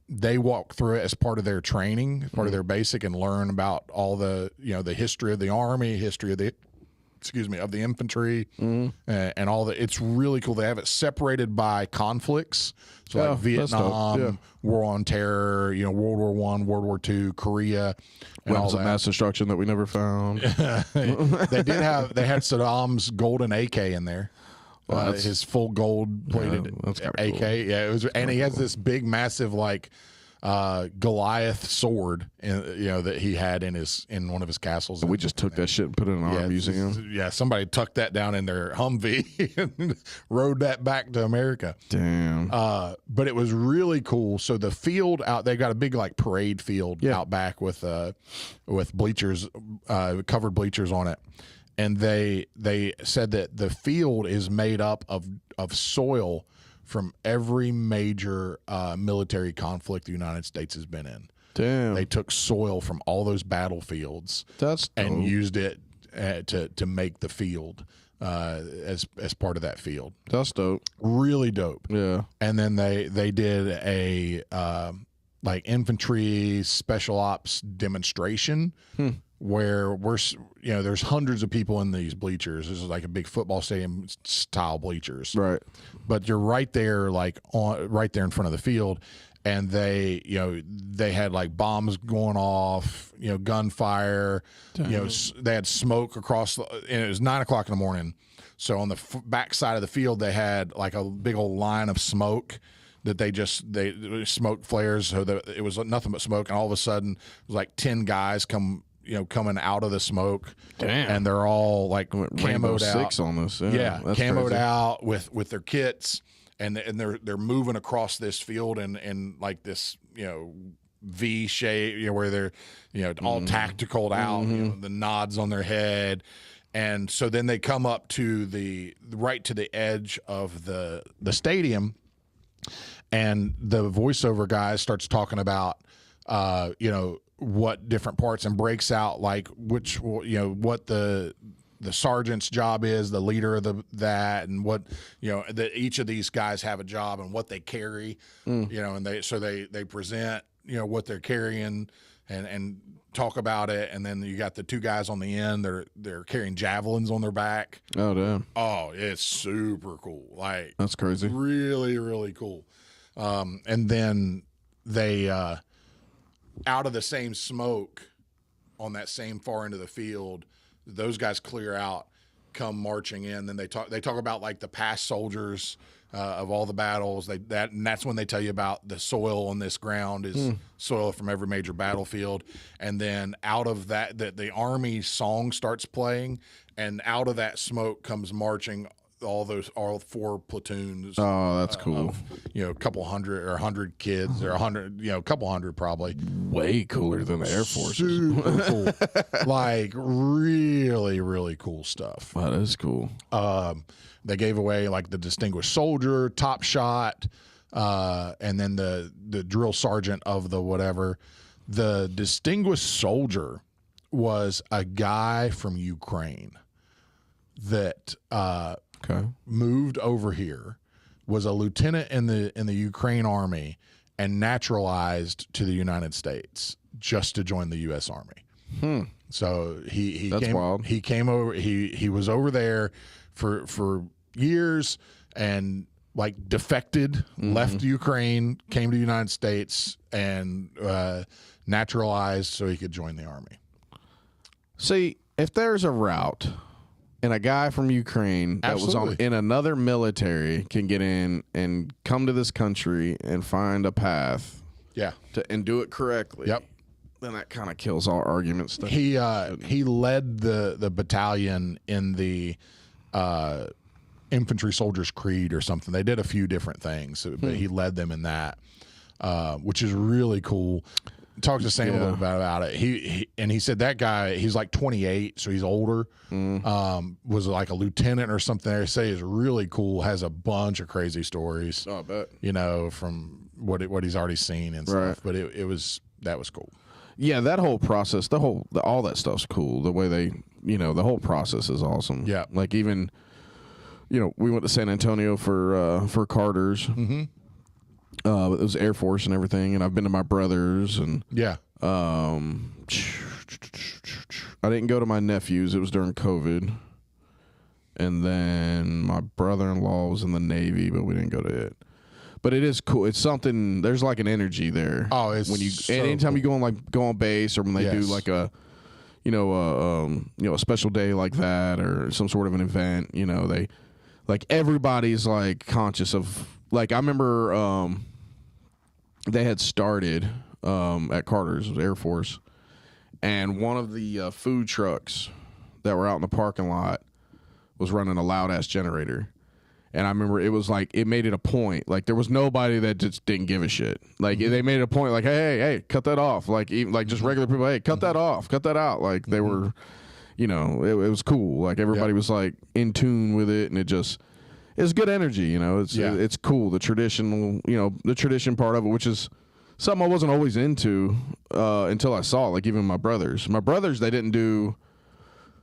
They walk through it as part of their training, part of their basic, and learn about all the the history of the Army, history of the infantry, and all the. It's really cool. They have it separated by conflicts, so like Vietnam, War on Terror, World War I, World War II, Korea, and weapons of mass destruction that we never found. They had Saddam's golden AK in there. His full gold plated AK. Cool. Yeah, it was, and he has this big, massive Goliath sword, that he had in one of his castles. And we just took that shit and put it in our museum. Yeah, somebody tucked that down in their Humvee and rode that back to America. Damn. But it was really cool. So the field out, they got a big like parade field out back with bleachers, covered bleachers on it. And they said that the field is made up of soil from every major military conflict the United States has been in. Damn. They took soil from all those battlefiels and used it to make the field as part of that field. That's dope. Really dope. Yeah. And then they did a like infantry special ops demonstration where there's hundreds of people in these bleachers. This is like a big football stadium style bleachers. Right. But you're right there, right there in front of the field. And they had like bombs going off, gunfire, Damn. They had smoke across, and it was 9 o'clock in the morning. So on the back side of the field, they had like a big old line of smoke that they smoke flares. So that it was nothing but smoke. And all of a sudden it was like 10 guys coming out of the smoke. Damn. And they're all like Rainbow camoed out. Six on this. Yeah. That's Camoed crazy. out with their kits. And they're moving across this field in like this V shape where they're all tacticaled out, the nods on their head, and so then they come up to right to the edge of the stadium, and the voiceover guy starts talking about what different parts and breaks out like which what the sergeant's job is, the leader of that, and what that each of these guys have a job and what they carry, and they present what they're carrying and talk about it, and then you got the two guys on the end, they're carrying javelins on their back. Oh damn! Oh, it's super cool. Like that's crazy. Really, really cool. And then they out of the same smoke on that same far end of the field. Those guys clear out, come marching in. Then they talk about like the past soldiers of all the battles. And that's when they tell you about the soil on this ground is soil from every major battlefield. And then out of that, the Army song starts playing, and out of that smoke comes marching all 4 platoons. Oh, that's cool. Of, a couple hundred or 100 kids or 100, a couple hundred probably. Way cooler than the Air Force. Super cool. Like really, really cool stuff. Wow, that is cool. They gave away like the Distinguished Soldier, Top Shot, and then the drill sergeant of the whatever. The Distinguished Soldier was a guy from Ukraine that moved over here, was a lieutenant in the Ukraine Army, and naturalized to the United States just to join the U.S. Army. So he That's came. wild. He came over. He was over there for years and like defected, left Ukraine, came to the United States, and naturalized so he could join the Army. See, if there's a route and a guy from Ukraine that was in another military can get in and come to this country and find a path, and do it correctly, then that kind of kills all arguments. He led the battalion in the Infantry Soldiers Creed or something. They did a few different things, but he led them in that, which is really cool. Talked to Sam a little bit about it. He said that guy, he's like 28, so he's older. Was like a lieutenant or something. They say is really cool. Has a bunch of crazy stories. Oh, I bet. From what he's already seen and stuff. But that was cool. Yeah, that whole process, all that stuff's cool. The way they, the whole process is awesome. Yeah, like even, we went to San Antonio for Carter's. It was Air Force and everything, and I've been to my brother's, and I didn't go to my nephew's. It was during COVID, and then my brother-in-law was in the Navy, but we didn't go to it. But it is cool. It's something. There's like an energy there. Oh, it's when you so anytime cool. you go on base, or when they do like a a special day like that, or some sort of an event. They like everybody's like conscious of. Like I remember they had started at Carter's Air Force, and one of the food trucks that were out in the parking lot was running a loud ass generator. And I remember it was like, it made it a point. Like, there was nobody that just didn't give a shit. Like, they made it a point, like, hey, cut that off. Like, even, like just regular people, hey, cut that off, cut that out. Like, they were, you know, it was cool. Like, everybody was like in tune with it, and it's good energy, you know. It's cool. The traditional, you know, the tradition part of it, which is something I wasn't always into until I saw it. Like, even my brothers. My brothers, they didn't do.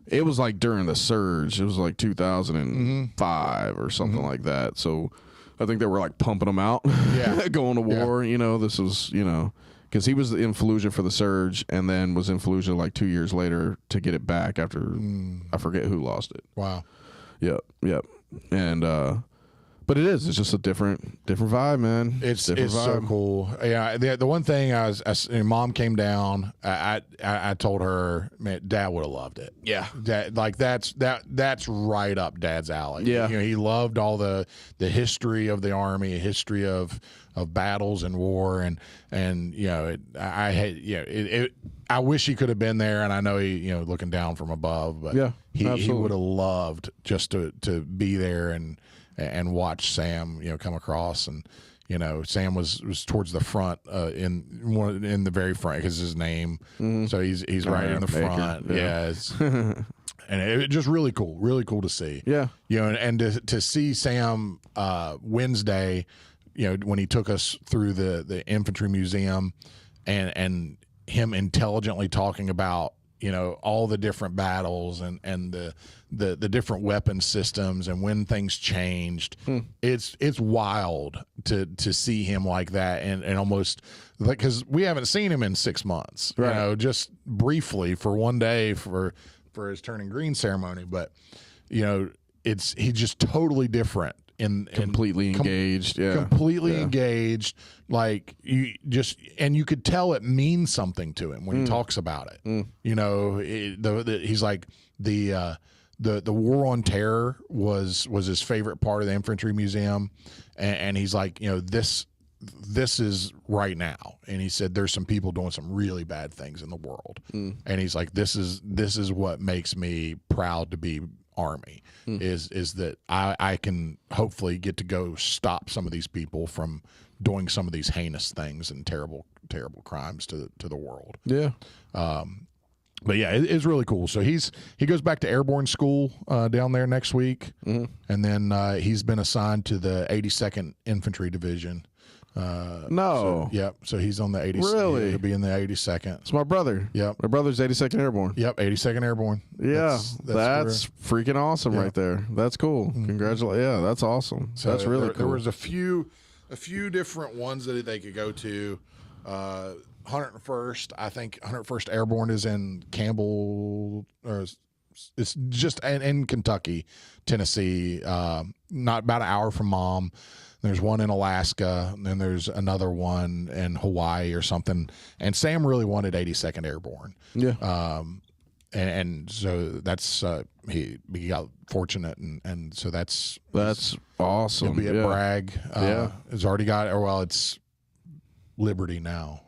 It was like during the surge. It was like 2005 or something like that. So I think they were like pumping them out, going to war. You know, this was, you know, because he was in Fallujah for the surge, and then was in Fallujah like 2 years later to get it back after I forget who lost it. Wow. Yep. And but it's just a different vibe, man. It's vibe. So cool. Yeah, the one thing Mom came down. I told her, man, Dad would have loved it. Yeah, Dad, like that's right up Dad's alley. Yeah, you know, he loved all the history of the Army, history of battles and war, and you know, I wish he could have been there, and I know he, you know, looking down from above, but he would have loved just to be there and watch Sam, you know, come across. And you know, Sam was towards the front in the very front because his name, so he's right in the front. And it just really cool to see. Yeah, you know, and to see Sam Wednesday, you know, when he took us through the infantry museum, and him intelligently talking about, you know, all the different battles and the different weapon systems and when things changed. It's wild to see him like that, and almost like, because we haven't seen him in 6 months, you know, just briefly for one day for his turning green ceremony, but you know, he's just totally different. Completely engaged, engaged. Like, you could tell it means something to him when he talks about it. You know, he's like the war on terror was his favorite part of the infantry museum, and he's like, you know, this is right now, and he said there's some people doing some really bad things in the world, and he's like, this is what makes me proud to be Army, is that I can hopefully get to go stop some of these people from doing some of these heinous things and terrible crimes to the world. Yeah. But yeah, it's really cool. So he goes back to airborne school down there next week, and then he's been assigned to the 82nd Infantry Division. So he's on the 82nd. Really? He'll be in the 82nd. It's my brother. Yep. My brother's 82nd Airborne. Yep, 82nd Airborne. Yeah. That's freaking awesome right there. That's cool. Congratulations. Yeah, that's awesome. So that's really cool. There was a few different ones that they could go to. 101st, I think 101st Airborne is in Campbell, or it's just in Kentucky, Tennessee, not about an hour from Mom. There's one in Alaska, and then there's another one in Hawaii or something. And Sam really wanted 82nd Airborne. Yeah. And so that's he got fortunate, and so that's awesome. He'll be at Bragg. It's already got, it's Liberty now.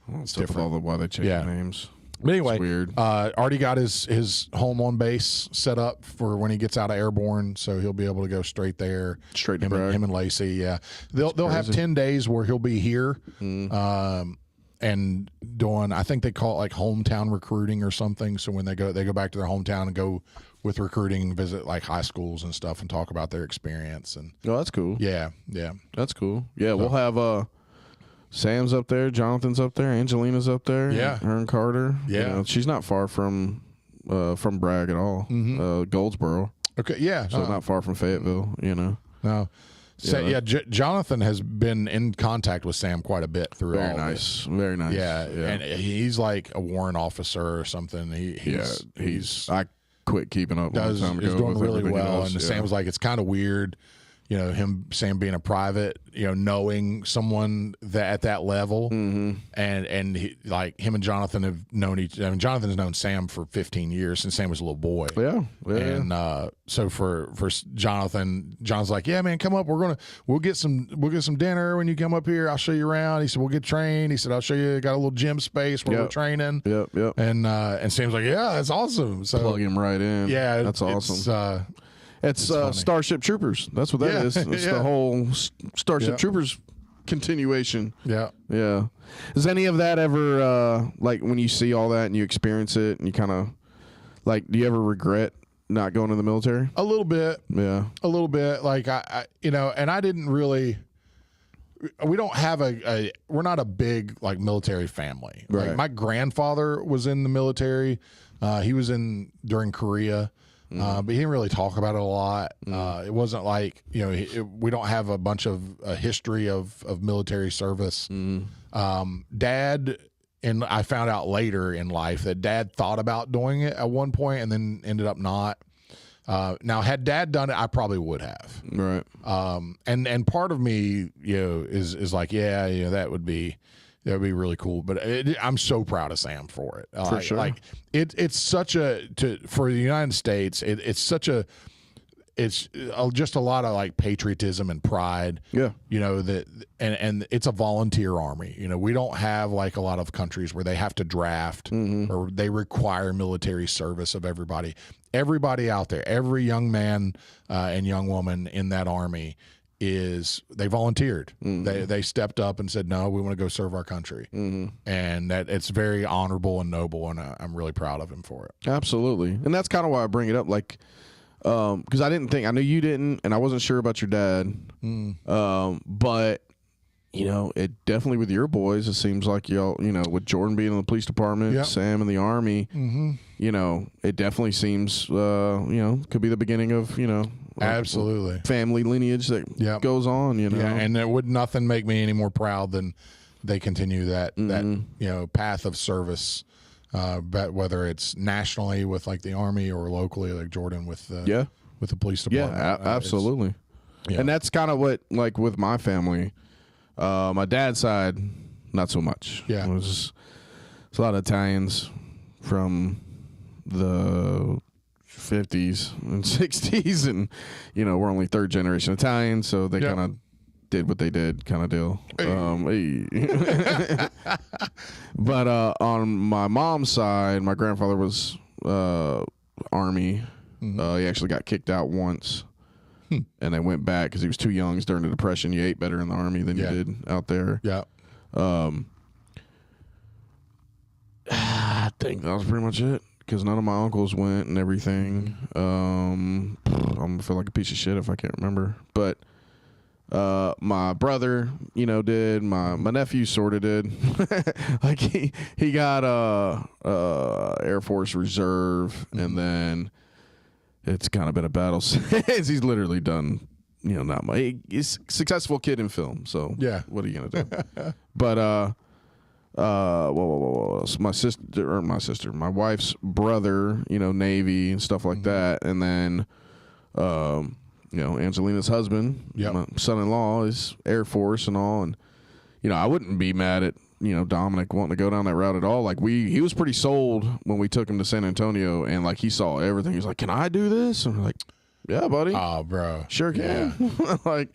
Well, it's different. Why they change names. But anyway, it's weird. Already got his home on base set up for when he gets out of airborne, so he'll be able to go straight there. Straight to Bragg. Him and Lacey, yeah. They'll have 10 days where he'll be here, and doing, I think they call it like hometown recruiting or something. So when they go back to their hometown and go with recruiting, visit like high schools and stuff, and talk about their experience. And that's cool. Yeah, that's cool. Yeah, so, we'll have Sam's up there, Jonathan's up there, Angelina's up there. Yeah, her and Carter. Yeah, you know, she's not far from Bragg at all. Goldsboro. Okay, yeah, so not far from Fayetteville. You know, no. Jonathan has been in contact with Sam quite a bit through all this. Very nice. Yeah, and he's like a warrant officer or something. He's I quit keeping up. He's doing really well, and Sam was like, it's kind of weird. you know, Sam being a private, you know, knowing someone that at that level, and he, like him and Jonathan have known Jonathan's known Sam for 15 years since Sam was a little boy. Yeah. And so for John's like, yeah, man, come up. We'll get some dinner when you come up here. I'll show you around. He said, we'll get trained. He said, I'll show you. Got a little gym space where we're training. Yep. And Sam's like, yeah, that's awesome. So plug him right in. Yeah, that's awesome. It's funny. Starship Troopers. That's what that is. It's the whole Starship Troopers continuation. Yeah. Yeah. Does any of that ever, like, when you see all that and you experience it and you kind of, like, do you ever regret not going to the military? A little bit. Yeah. A little bit. Like, I you know, and I didn't really, we don't have we're not a big, like, military family. Right. Like, my grandfather was in the military. He was during Korea. But he didn't really talk about it a lot. It wasn't like, you know, we don't have a bunch of history of military service. Dad, and I found out later in life that Dad thought about doing it at one point and then ended up not. Now, had Dad done it, I probably would have. Right. And part of me, you know, is like, yeah, you know, that would be really cool. But I'm so proud of Sam for it. For sure. Like it's such for the United States, it's just a lot of like patriotism and pride. Yeah. You know, and it's a volunteer army. You know, we don't have like a lot of countries where they have to draft or they require military service of everybody. Everybody out there, every young man and young woman in that army they volunteered. They stepped up and said, no, we want to go serve our country. And that it's very honorable and noble, and I'm really proud of him for it. Absolutely. And that's kind of why I bring it up, like, because I know you didn't, and I wasn't sure about your dad. But you know, it definitely, with your boys, it seems like y'all, you know, with Jordan being in the police department, Sam in the army, you know, it definitely seems, you know, could be the beginning of, you know, absolutely family lineage that goes on, you know. Yeah, and it would nothing make me any more proud than they continue that you know, path of service, but whether it's nationally with like the army or locally like Jordan with the police department. Yeah, absolutely. And that's kind of what, like, with my family, my dad's side, not so much. Yeah, it's a lot of Italians from the 50s and 60s, and you know, we're only third generation Italian, so they kind of did what they did, kind of deal. But on my mom's side, my grandfather was Army. He actually got kicked out once, and they went back because he was too young. During the Depression, you ate better in the Army than you did out there. I think that was pretty much it, because none of my uncles went and everything. I'm gonna feel like a piece of shit if I can't remember. But my brother, you know, did. My nephew sort of did. Like he got Air Force Reserve, and then it's kind of been a battle since. He's literally done, you know, not much. He's a successful kid in film, so what are you gonna do? But my wife's brother, you know, Navy and stuff like that, and then you know, Angelina's husband, my son-in-law, is Air Force and all, and you know, I wouldn't be mad at, you know, Dominic wanting to go down that route at all. Like, he was pretty sold when we took him to San Antonio, and like, he saw everything. He was like, "Can I do this?" And we're like, "Yeah, buddy." Oh, bro. Sure can. Like,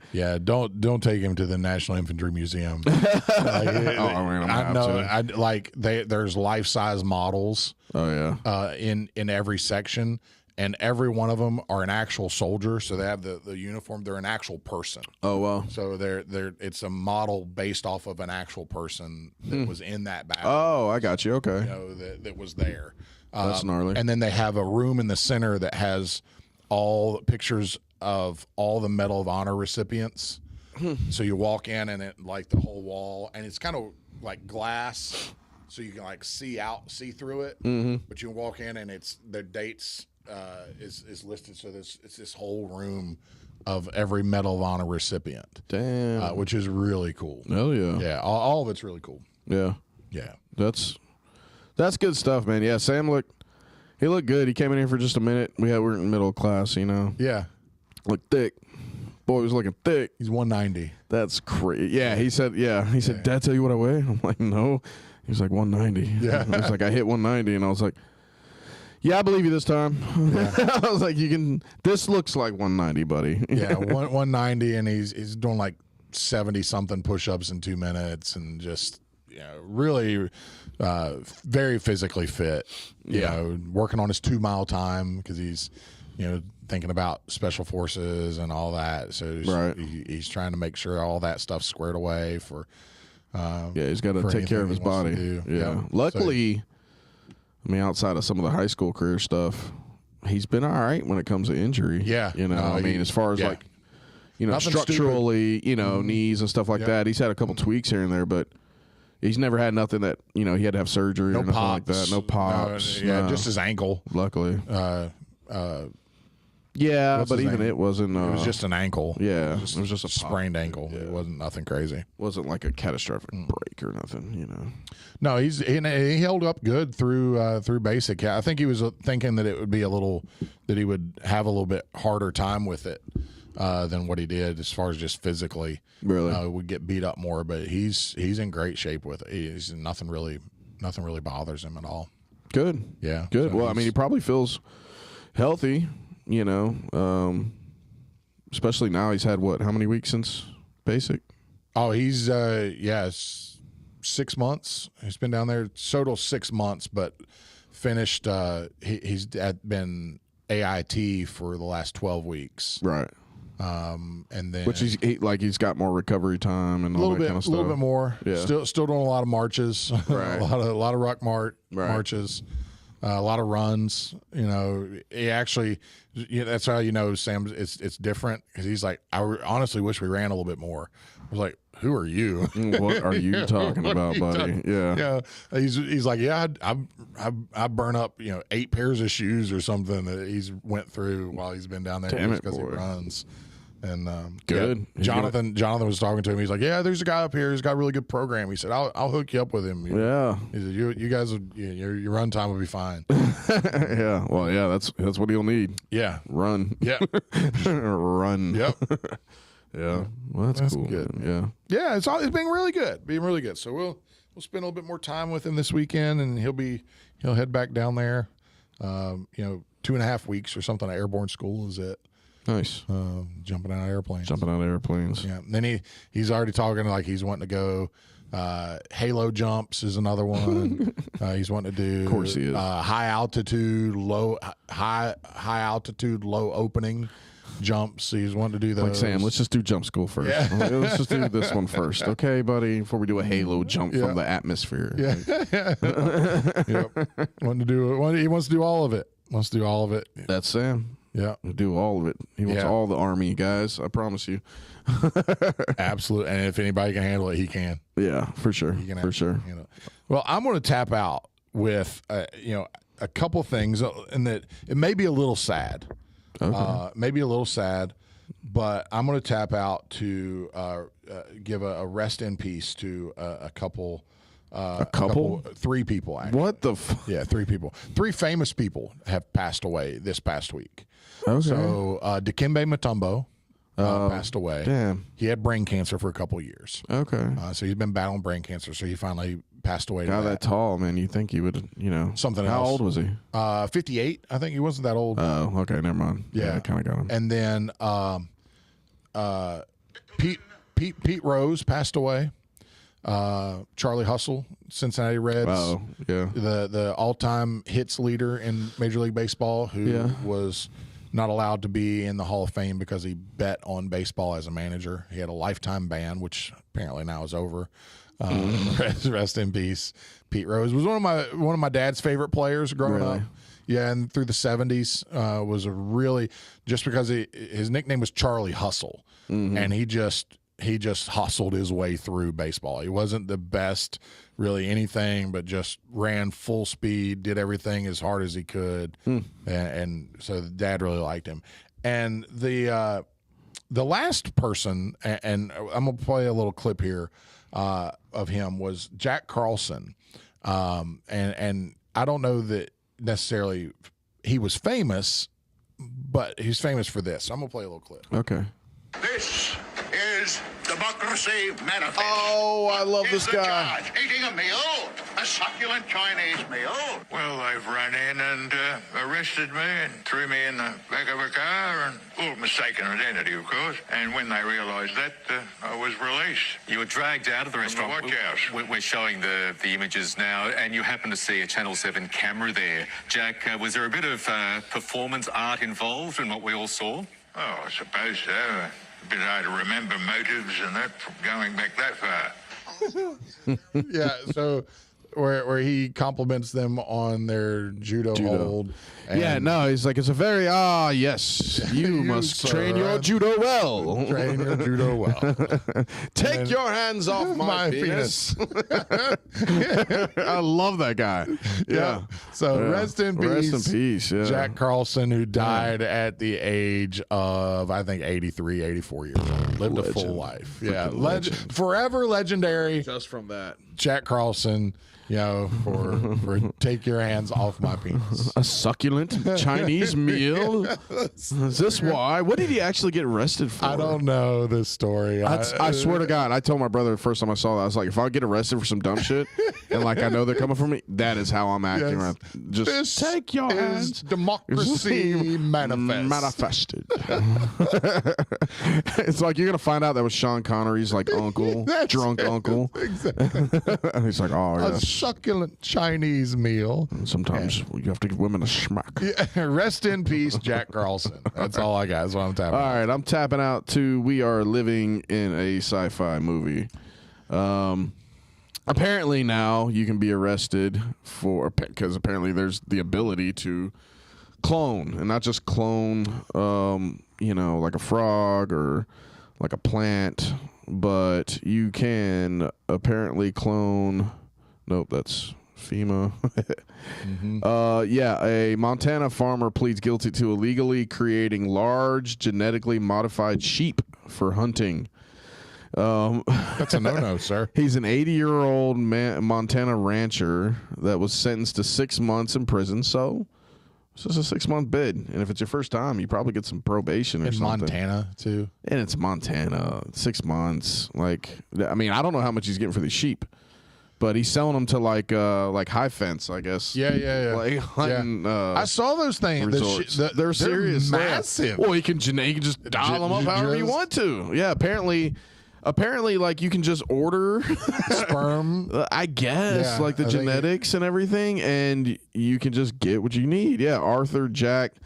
don't take him to the National Infantry Museum. I know. There's life-size models. Oh yeah. In every section, and every one of them are an actual soldier. So they have the uniform. They're an actual person. Oh well. So it's a model based off of an actual person that was in that battle. Oh, I got you. Okay. You know, that was there. That's gnarly. And then they have a room in the center that has all pictures of all the Medal of Honor recipients. So you walk in, and it, like, the whole wall, and it's kind of like glass, so you can like see through it. But you can walk in, and it's their dates is listed. So it's this whole room of every Medal of Honor recipient. Damn. Which is really cool. Hell yeah. Yeah, all of it's really cool. Yeah. Yeah. That's good stuff, man. Yeah, Sam looked good. He came in here for just a minute. We were in middle class, you know. Yeah. Looked thick. boy was looking thick. He's 190. That's crazy. Yeah, he said, Dad, tell you what I weigh? I'm like, no. He was like, 190. Yeah. I was like, I hit 190. And I was like, yeah, I believe you this time. Yeah. I was like, this looks like 190, buddy. Yeah, 190, and he's doing like 70-something push-ups in 2 minutes, and just really very physically fit. You know, working on his 2-mile time because he's thinking about special forces and all that. So he's trying to make sure all that stuff's squared away for. He's got to take care of his body. Yeah, luckily. I mean, outside of some of the high school career stuff, he's been all right when it comes to injury. Yeah. I mean, as far as like, nothing structurally, knees and stuff like that, he's had a couple tweaks here and there, but he's never had nothing that, he had to have surgery or nothing like that. No pops. Just his ankle. Luckily. But even it wasn't. It was just an ankle. Yeah. It was just a sprained ankle. Yeah. It wasn't nothing crazy. It wasn't like a catastrophic break or nothing, No, he held up good through basic. I think he was thinking that it would be that he would have a little bit harder time with it than what he did as far as just physically. Really? Would get beat up more, but he's in great shape with it. He's nothing really bothers him at all. Good. Yeah. Good. So well, I mean, he probably feels healthy. Especially now he's had how many weeks since basic? Oh, he's 6 months. He's been down there total 6 months, but finished. He's been AIT for the last 12 weeks. Right. And then which he's got more recovery time and all that kind of stuff. A little bit more. Yeah. Still doing a lot of marches. Right. a lot of ruck marches. A lot of runs. He actually. That's how Sam. It's different because he's like, I honestly wish we ran a little bit more. I was like, who are you? What are you talking about, buddy? Yeah. He's like, I burn up 8 pairs of shoes or something that he's went through while he's been down there because he runs. And good. Jonathan was talking to him. He's like, there's a guy up here. He's got a really good program. He said, I'll hook you up with him. Yeah. He said, you guys, your run time will be fine. Yeah. Well, yeah. That's what he'll need. Yeah. Run. Yeah. Run. Yep. Yeah. Well, that's cool. Good. Yeah. Yeah. It's been really good. So we'll spend a little bit more time with him this weekend, and he'll head back down there. 2.5 weeks or something at airborne school is it. Nice. Jumping out of airplanes. Yeah. And then he's already talking like he's wanting to go. Halo jumps is another one. He's wanting to do. Of course he is. High altitude, low opening jumps. He's wanting to do those. Like Sam, let's just do jump school first. Yeah. Let's just do this one first, okay, buddy? Before we do a halo jump from the atmosphere. Yeah. Yep. He wants to do all of it. That's Sam. Yeah. He'll do all of it. He wants all the Army, guys. I promise you. Absolutely. And if anybody can handle it, he can. Yeah, for sure. Well, I'm going to tap out with, a couple things, and that it may be a little sad. Okay. But I'm going to tap out to give a rest in peace to a couple. Three people, actually. What the? Yeah, 3 people. 3 famous people have passed away this past week. Okay. So Dikembe Mutombo passed away. Damn. He had brain cancer for a couple of years. Okay. So he's been battling brain cancer. So he finally passed away. Guy that tall, man. You think he would, something how else. How old was he? 58. I think he wasn't that old. Oh, okay. Never mind. Yeah, I kind of got him. And then Pete Rose passed away. Charlie Hustle, Cincinnati Reds. Oh, yeah. The all-time hits leader in Major League Baseball, who was not allowed to be in the Hall of Fame because he bet on baseball as a manager. He had a lifetime ban, which apparently now is over. Rest in peace. Pete Rose was one of my dad's favorite players growing up. Yeah, and through the 70s was a really, just because his nickname was Charlie Hustle, and he just hustled his way through baseball. He wasn't the best, really anything, but just ran full speed, did everything as hard as he could, and so Dad really liked him. And the last person, and I'm gonna play a little clip here of him, was Jack Karlson, and I don't know that necessarily he was famous, but he's famous for this. So I'm gonna play a little clip. Okay. This is Democracy Manifest. Oh, I love this guy. Eating a meal, a succulent Chinese meal. Well, they've run in and arrested me and threw me in the back of a car and, well, mistaken identity, of course. And when they realised that, I was released. You were dragged out of the restaurant. Watch house. We're showing the images now, and you happen to see a Channel 7 camera there. Jack, was there a bit of performance art involved in what we all saw? Oh, I suppose so. A bit hard to remember motives and that from going back that far. Yeah, so where he compliments them on their judo hold. Yeah, no, he's like, it's a very, yes, you must train your judo well. Train your judo well. Take your hands off my penis. I love that guy. Yeah. So rest in peace. Rest in peace, yeah. Jack Karlson, who died at the age of, I think, 83, 84 years old. Lived a full life. Yeah. Legend. Forever legendary. Just from that. Jack Karlson, you know, for take your hands off my penis. A succulent Chinese meal? Is this why? What did he actually get arrested for? I don't know this story. I swear to God, I told my brother the first time I saw that, I was like, if I get arrested for some dumb shit, and like I know they're coming for me, that is how I'm acting. Yes. Right. Just This take your hands. Democracy manifested. It's like you're gonna find out that was Sean Connery's like uncle, drunk uncle. Exactly. He's like, oh yeah. A succulent Chinese meal. Sometimes you have to give women a schmuck. Yeah, rest in peace, Jack Carlson. That's all I got. That's what I'm tapping. All right, I'm tapping out to We Are Living in a Sci-Fi Movie. Apparently now you can be arrested for, because apparently there's the ability to clone, and not just clone, like a frog or like a plant, but you can apparently clone. Nope, that's FEMA. A Montana farmer pleads guilty to illegally creating large genetically modified sheep for hunting. That's a no-no, sir. He's an 80-year-old Montana rancher that was sentenced to 6 months in prison. So it's just a 6-month bid, and if it's your first time, you probably get some probation or in something. Montana too, and it's Montana. 6 months. Like, I mean, I don't know how much he's getting for these sheep, but he's selling them to like high fence, I guess. Yeah. Like hunting, I saw those things. They're serious, massive. Yeah. Well, you can just dial them up however you want to. Yeah, apparently, like you can just order sperm. I guess, like the genetics and everything, and you can just get what you need. Yeah, Arthur Jack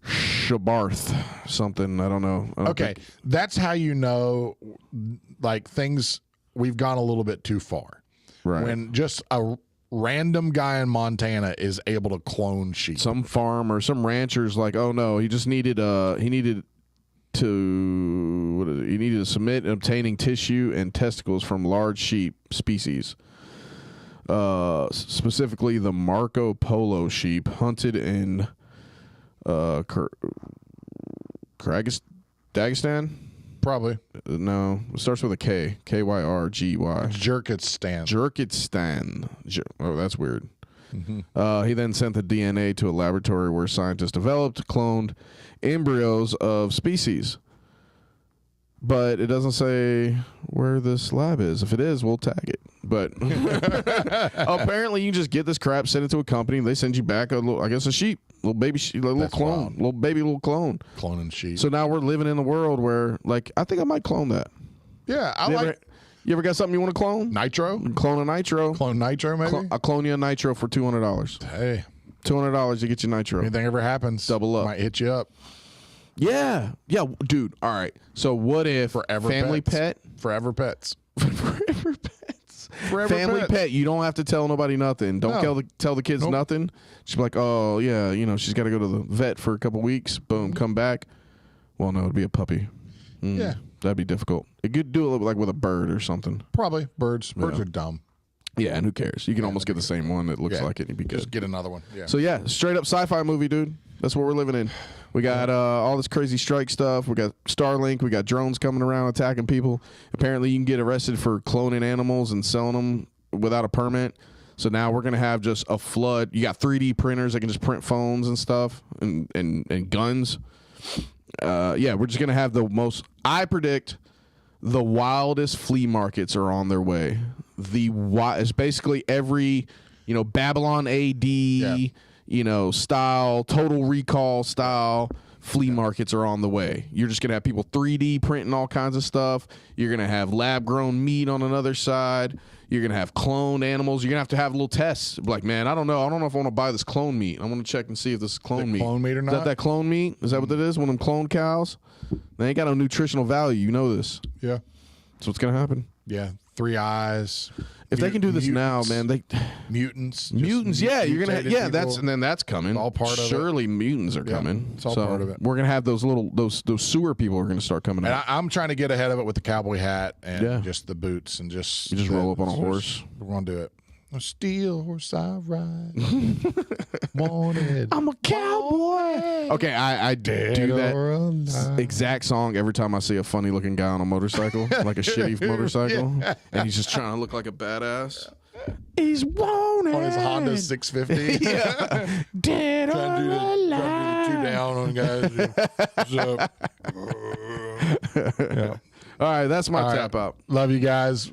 Shabarth, something, I don't know. Okay, that's how you know, like things we've gone a little bit too far. Right. When just a random guy in Montana is able to clone sheep. Some farm or some rancher's like, oh no, he needed to submit obtaining tissue and testicles from large sheep species, specifically the Marco Polo sheep hunted in Dagestan. Probably. No, it starts with a K. Kyrgy. Jerkistan. Oh, that's weird. He then sent the DNA to a laboratory where scientists developed cloned embryos of species. But it doesn't say where this lab is. If it is, we'll tag it. But apparently you just get this crap, send it to a company, and they send you back a sheep. Little baby sheep, little clone. Wild. Little clone. Cloning sheep. So now we're living in a world where, like, I think I might clone that. Yeah, You ever got something you want to clone? Nitro? Clone a Nitro. Clone Nitro, maybe? I'll clone you a Nitro for $200. Hey. $200 to get you Nitro. Anything ever happens, double up. Might hit you up. Yeah, dude. All right. So what if Forever family pets. pet? Forever pets. Forever pets. Forever family pet. You don't have to tell nobody nothing. Don't tell the kids nothing. She'll be like, oh yeah, she's got to go to the vet for a couple weeks. Boom, come back. Well, no, it'd be a puppy. Yeah, that'd be difficult. It could do it like with a bird or something. Probably birds. Birds are dumb. Yeah, and who cares? You can almost get the same one that looks like it and you'd be good. Just get another one. Yeah. So yeah, straight up sci-fi movie, dude. That's what we're living in. We got all this crazy strike stuff. We got Starlink. We got drones coming around attacking people. Apparently, you can get arrested for cloning animals and selling them without a permit. So now we're gonna have just a flood. You got 3D printers that can just print phones and stuff and guns. Yeah, we're just gonna have the most. I predict the wildest flea markets are on their way. It's basically every Babylon AD style, Total Recall style flea markets are on the way. You're just gonna have people 3D printing all kinds of stuff. You're gonna have lab grown meat on another side. You're gonna have cloned animals. You're gonna have little tests. Like, man, I don't know if I want to buy this clone meat. I want to check and see if this is clone meat. Clone meat or not? Is that clone meat? Is that what it is? One of them cloned cows? They ain't got no nutritional value. You know this. Yeah. So what's gonna happen? Yeah. 3 eyes. If they can do this now, man, mutants. Yeah, you're gonna that's coming. It's all part of it. Surely mutants are coming. It's all part of it. We're gonna have those sewer people are gonna start coming and out. I'm trying to get ahead of it with the cowboy hat and just the boots and just roll up on a horse. We're gonna do it. A steel horse I ride. Wanted. I'm a cowboy. Okay, I do that exact song every time I see a funny looking guy on a motorcycle, like a shitty motorcycle, and he's just trying to look like a badass. He's wanted on his Honda 650. Yeah. Dead or alive. Trying to do the 2 down on guys. What's up? All right, that's my tap out. Love you guys.